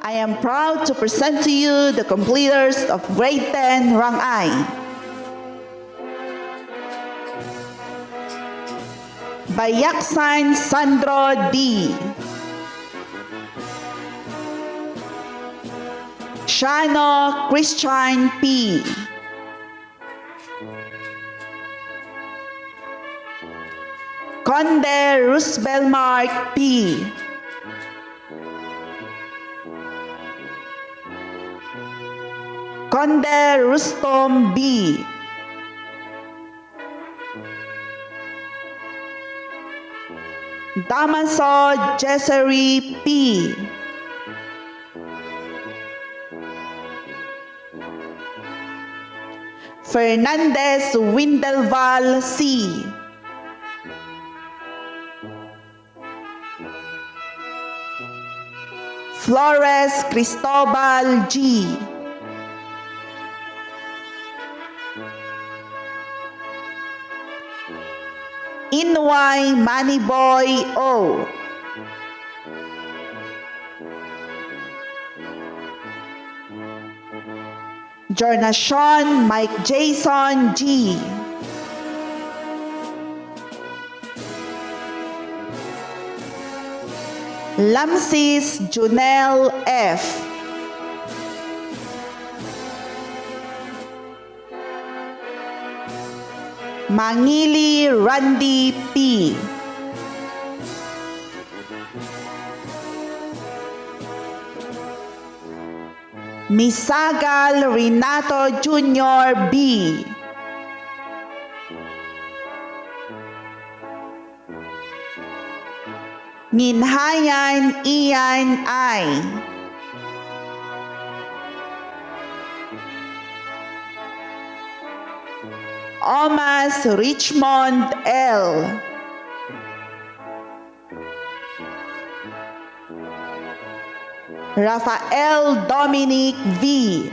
I am proud to present to you the completers of Grade 10 Rang I. Bayaksan Sandro D. Shano Christian P. Conde Roosevelt Mark P. Conde Rustom B. Damaso Jessery P. Fernandez Windelval C. Flores Cristobal G. Inway Maniboy O. Jornation Mike Jason G. Lamsis Junel F. Mangili Randy P. Misagal Renato Jr. B. Nginhayan Ian I. Omas Richmond L. Rafael Dominic V.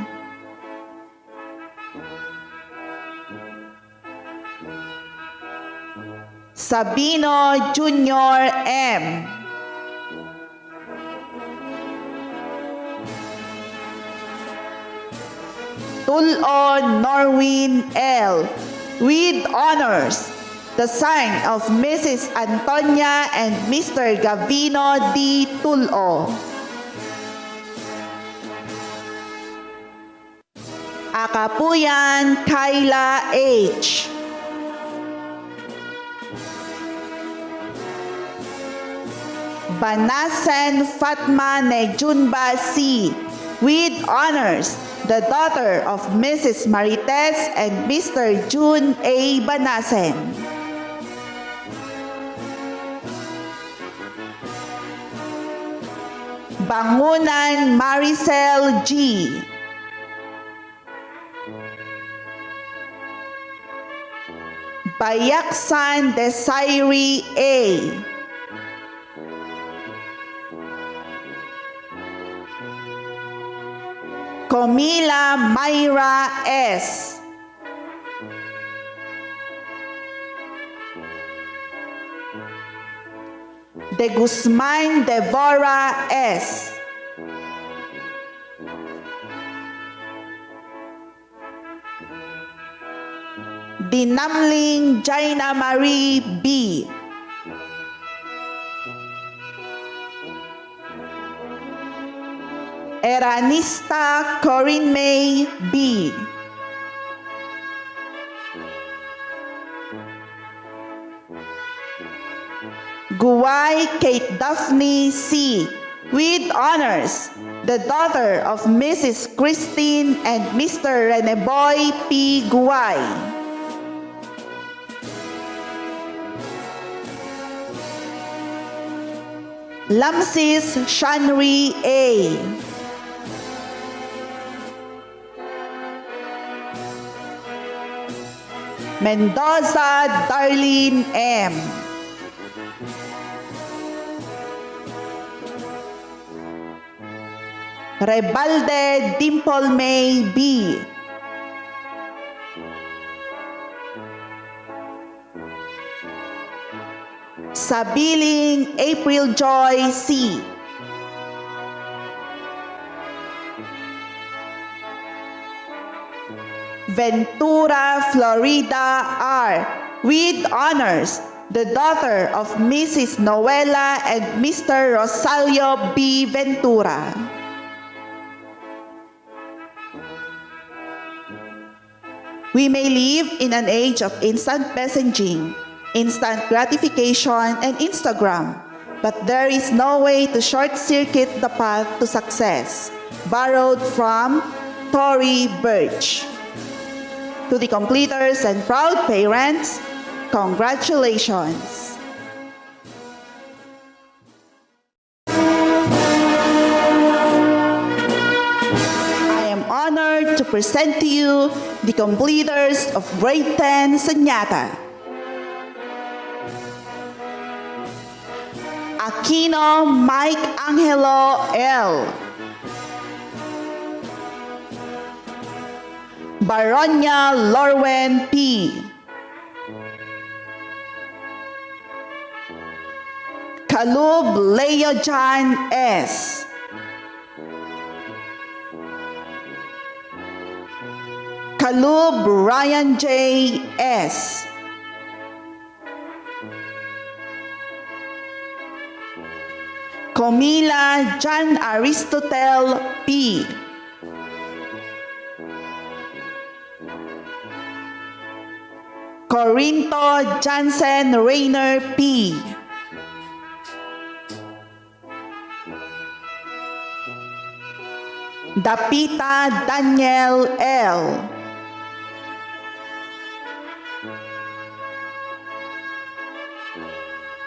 Sabino Jr. M. Tulon Norwin L. With honors, the son of Mrs. Antonia and Mr. Gavino D. Tulo. Akapuyan Kyla H. Banasan Fatma Nejunba C. With honors, the daughter of Mrs. Marites and Mr. June A. Banasen. Bangunan Maricel G. Bayaksan Desiree A. Comila Myra S. De Guzman Devora S. Dinamling Jaina Marie B. Eranista Corinne May B. Guay Kate Daphne C. With honors, the daughter of Mrs. Christine and Mr. Reneboy P. Guay. Lamsis Shanri A. Mendoza Darlene M. Rebalde Dimple May B. Sabiling April Joy C. Ventura Florida R. With honors, the daughter of Mrs. Noela and Mr. Rosalio B. Ventura. We may live in an age of instant messaging, instant gratification, and Instagram, but there is no way to short-circuit the path to success. Borrowed from Tory Birch. To the completers and proud parents, congratulations! I am honored to present to you the completers of Grade 10 Sanyata. Aquino Mike Angelo L. Baronia Lorwen P. Kalub Leo Jan S. Kalub Ryan J. S. Comila Jan Aristotle P. Corinto Jansen Rayner P. Dapita Daniel L.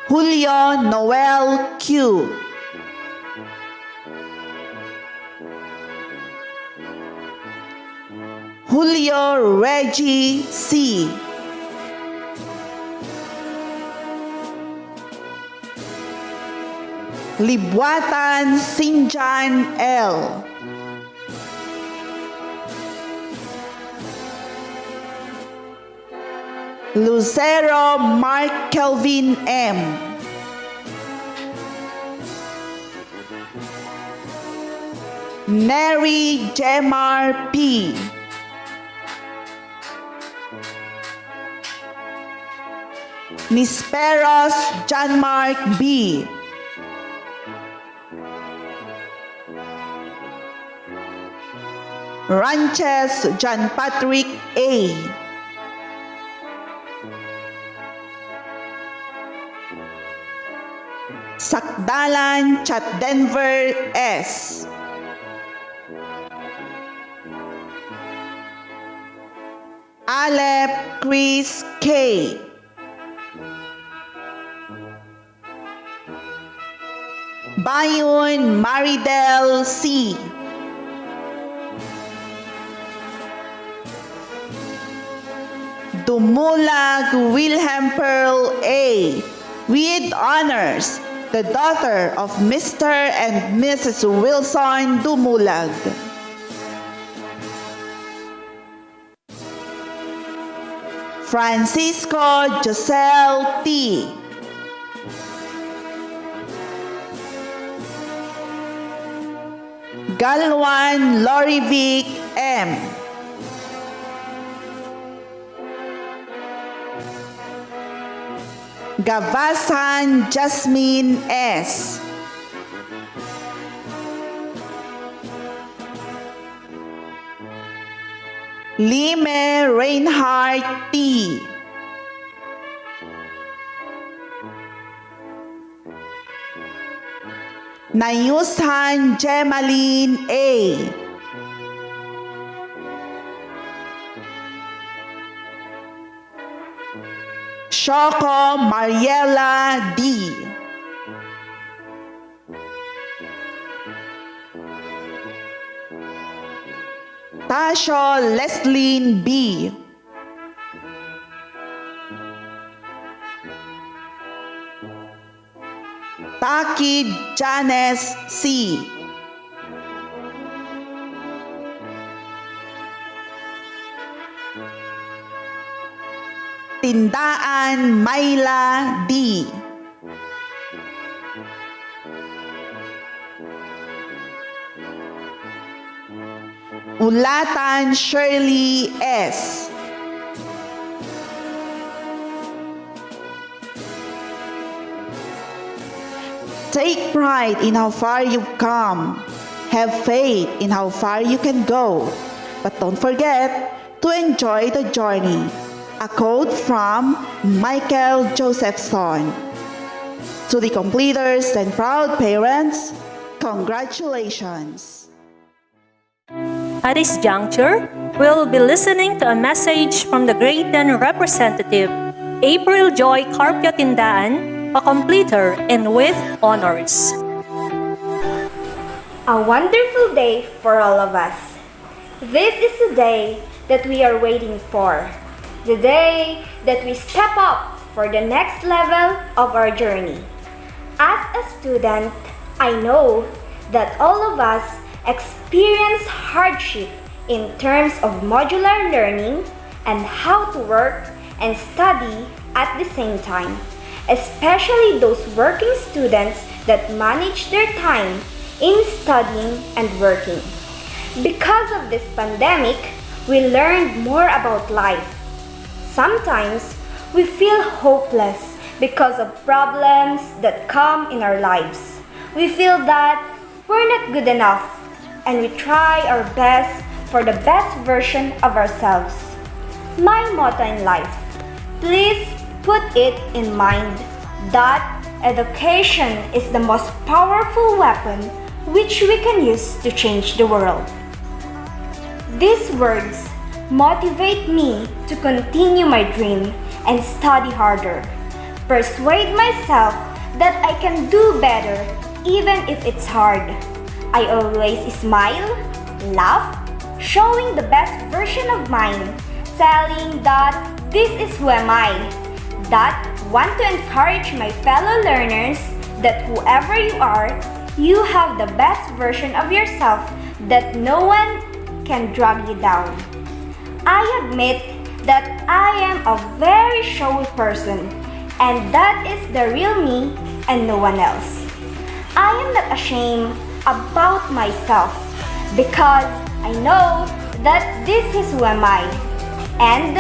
Julio Noel Q. Julio Reggie C. Libuatan Sinjan L. Lucero Mark Kelvin M. Neri Jemar P. Nisperos Janmark B. Ranches John Patrick A. Sakdalan Chat Denver S. Alep Chris K. Bayun Maridel C. Dumulag Wilhelm Pearl A. With honors, the daughter of Mr. and Mrs. Wilson Dumulag. Francisco Josel T. Galwan Lorivic M. Gavasan Jasmine S. Lime Reinhardt T. Nayusan Gemaline A. Shoko Mariela D. Tasho Lesline B. Takid Janes C. Tindaan Mayla D. Ulatan Shirley S. Take pride in how far you've come. Have faith in how far you can go. But don't forget to enjoy the journey. A quote from Michael Josephson. To the completers and proud parents, congratulations. At this juncture, we'll be listening to a message from the Grade 10 representative, April Joy Carpio Tindaan, a completer and with honors. A wonderful day for all of us. This is the day that we are waiting for. The day that we step up for the next level of our journey. As a student, I know that all of us experience hardship in terms of modular learning and how to work and study at the same time, especially those working students that manage their time in studying and working. Because of this pandemic, we learned more about life. Sometimes we feel hopeless because of problems that come in our lives. We feel that we're not good enough, and we try our best for the best version of ourselves. My motto in life: please put it in mind that education is the most powerful weapon which we can use to change the world. These words motivate me to continue my dream and study harder. Persuade myself that I can do better even if it's hard. I always smile, laugh, showing the best version of mine, telling that this is who am I, that want to encourage my fellow learners that whoever you are, you have the best version of yourself, that no one can drag you down. I admit that I am a very showy person, and that is the real me and no one else. I am not ashamed about myself because I know that this is who am I, and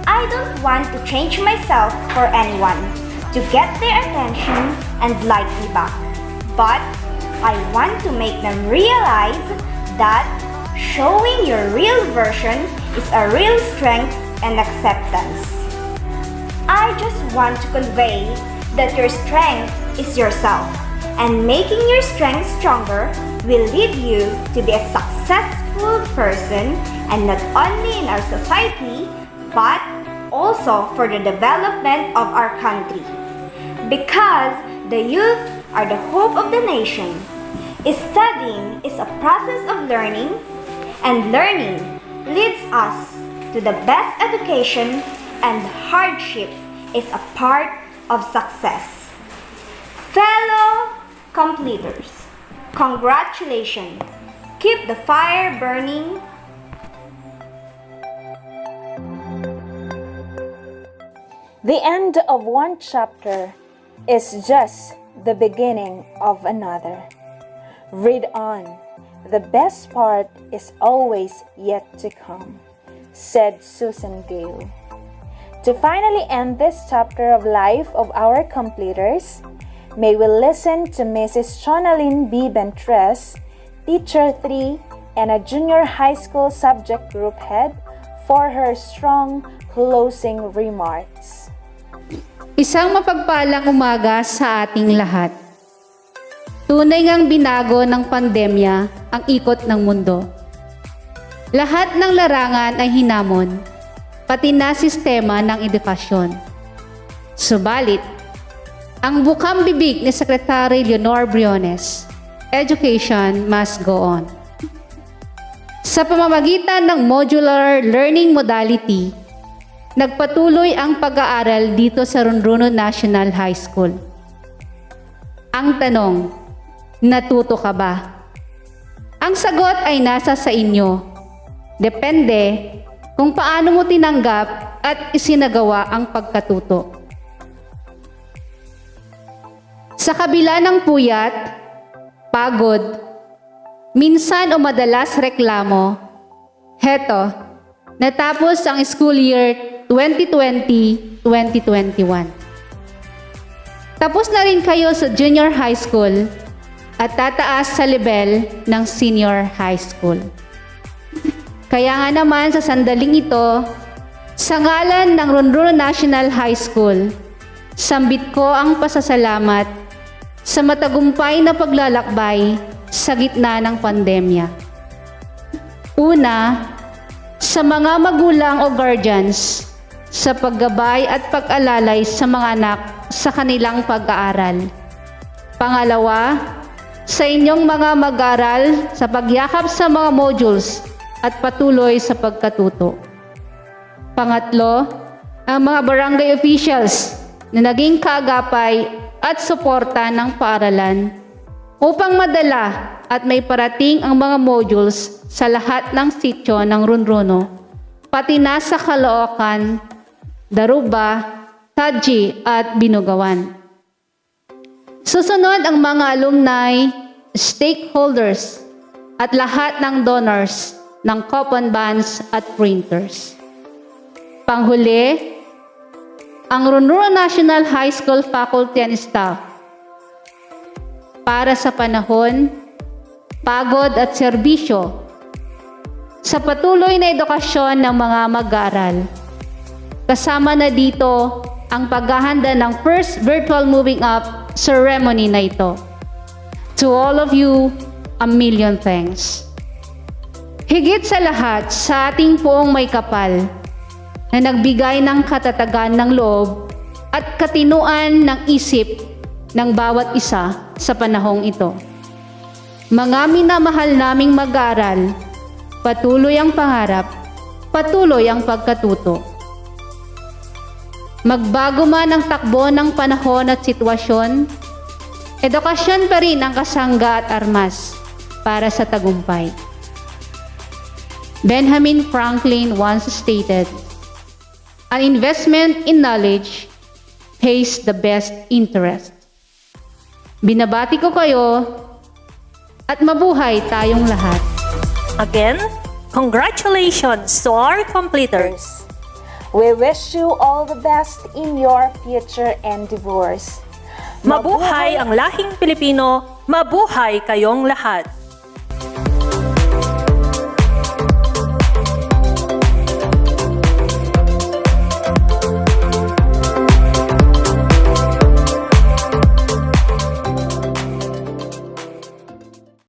I don't want to change myself for anyone to get their attention and like me back. But I want to make them realize that showing your real version is a real strength and acceptance. I just want to convey that your strength is yourself, and making your strength stronger will lead you to be a successful person, and not only in our society, but also for the development of our country. Because the youth are the hope of the nation. Studying is a process of learning, and learning leads us to the best education, and hardship is a part of success. Fellow completers, congratulations! Keep the fire burning. The end of one chapter is just the beginning of another. Read on. The best part is always yet to come, said Susan Gale. To finally end this chapter of life of our completers, may we listen to Mrs. Chonalyn B. Bentres, Teacher 3 and a junior high school subject group head, for her strong closing remarks. Isang mapagpalang umaga sa ating lahat. Tunay ngang binago ng pandemya ang ikot ng mundo. Lahat ng larangan ay hinamon, pati na sistema ng edukasyon. Subalit, ang bukang bibig ni Secretary Leonor Briones, education must go on. Sa pamamagitan ng modular learning modality, nagpatuloy ang pag-aaral dito sa Runruno National High School. Ang tanong, natuto ka ba? Ang sagot ay nasa sa inyo. Depende kung paano mo tinanggap at isinagawa ang pagkatuto. Sa kabila ng puyat, pagod, minsan o madalas reklamo, heto, natapos ang school year 2020-2021. Tapos na rin kayo sa junior high school at tataas sa level ng senior high school. Kaya nga naman sa sandaling ito, sa ngalan ng Runruno National High School, sambit ko ang pasasalamat sa matagumpay na paglalakbay sa gitna ng pandemya. Una, sa mga magulang o guardians sa paggabay at pag-alalay sa mga anak sa kanilang pag-aaral. Pangalawa, sa inyong mga mag-aaral sa pagyakap sa mga modules at patuloy sa pagkatuto. Pangatlo, ang mga barangay officials na naging kaagapay at suporta ng paaralan upang madala at may parating ang mga modules sa lahat ng sityo ng Runruno, pati na sa Caloocan, Daruba, Taji at Binugawan. Susunod ang mga alumni, stakeholders at lahat ng donors ng coupon bands at printers. Panghuli, ang Runruno National High School faculty and staff para sa panahon, pagod at serbisyo sa patuloy na edukasyon ng mga mag-aaral. Kasama na dito ang paghahanda ng first virtual moving up ceremony na ito. To all of you, a million thanks. Higit sa lahat sa ating poong may kapal na nagbigay ng katatagan ng loob at katinuan ng isip ng bawat isa sa panahong ito. Mga minamahal naming mag-aaral, patuloy ang pangarap, patuloy ang pagkatuto. Magbago man ang takbo ng panahon at sitwasyon, edukasyon pa rin ang kasangga at armas para sa tagumpay. Benjamin Franklin once stated, "An investment in knowledge pays the best interest." Binabati ko kayo at mabuhay tayong lahat. Again, congratulations to our completers. We wish you all the best in your future endeavors. Mabuhay ang lahing Pilipino, mabuhay kayong lahat.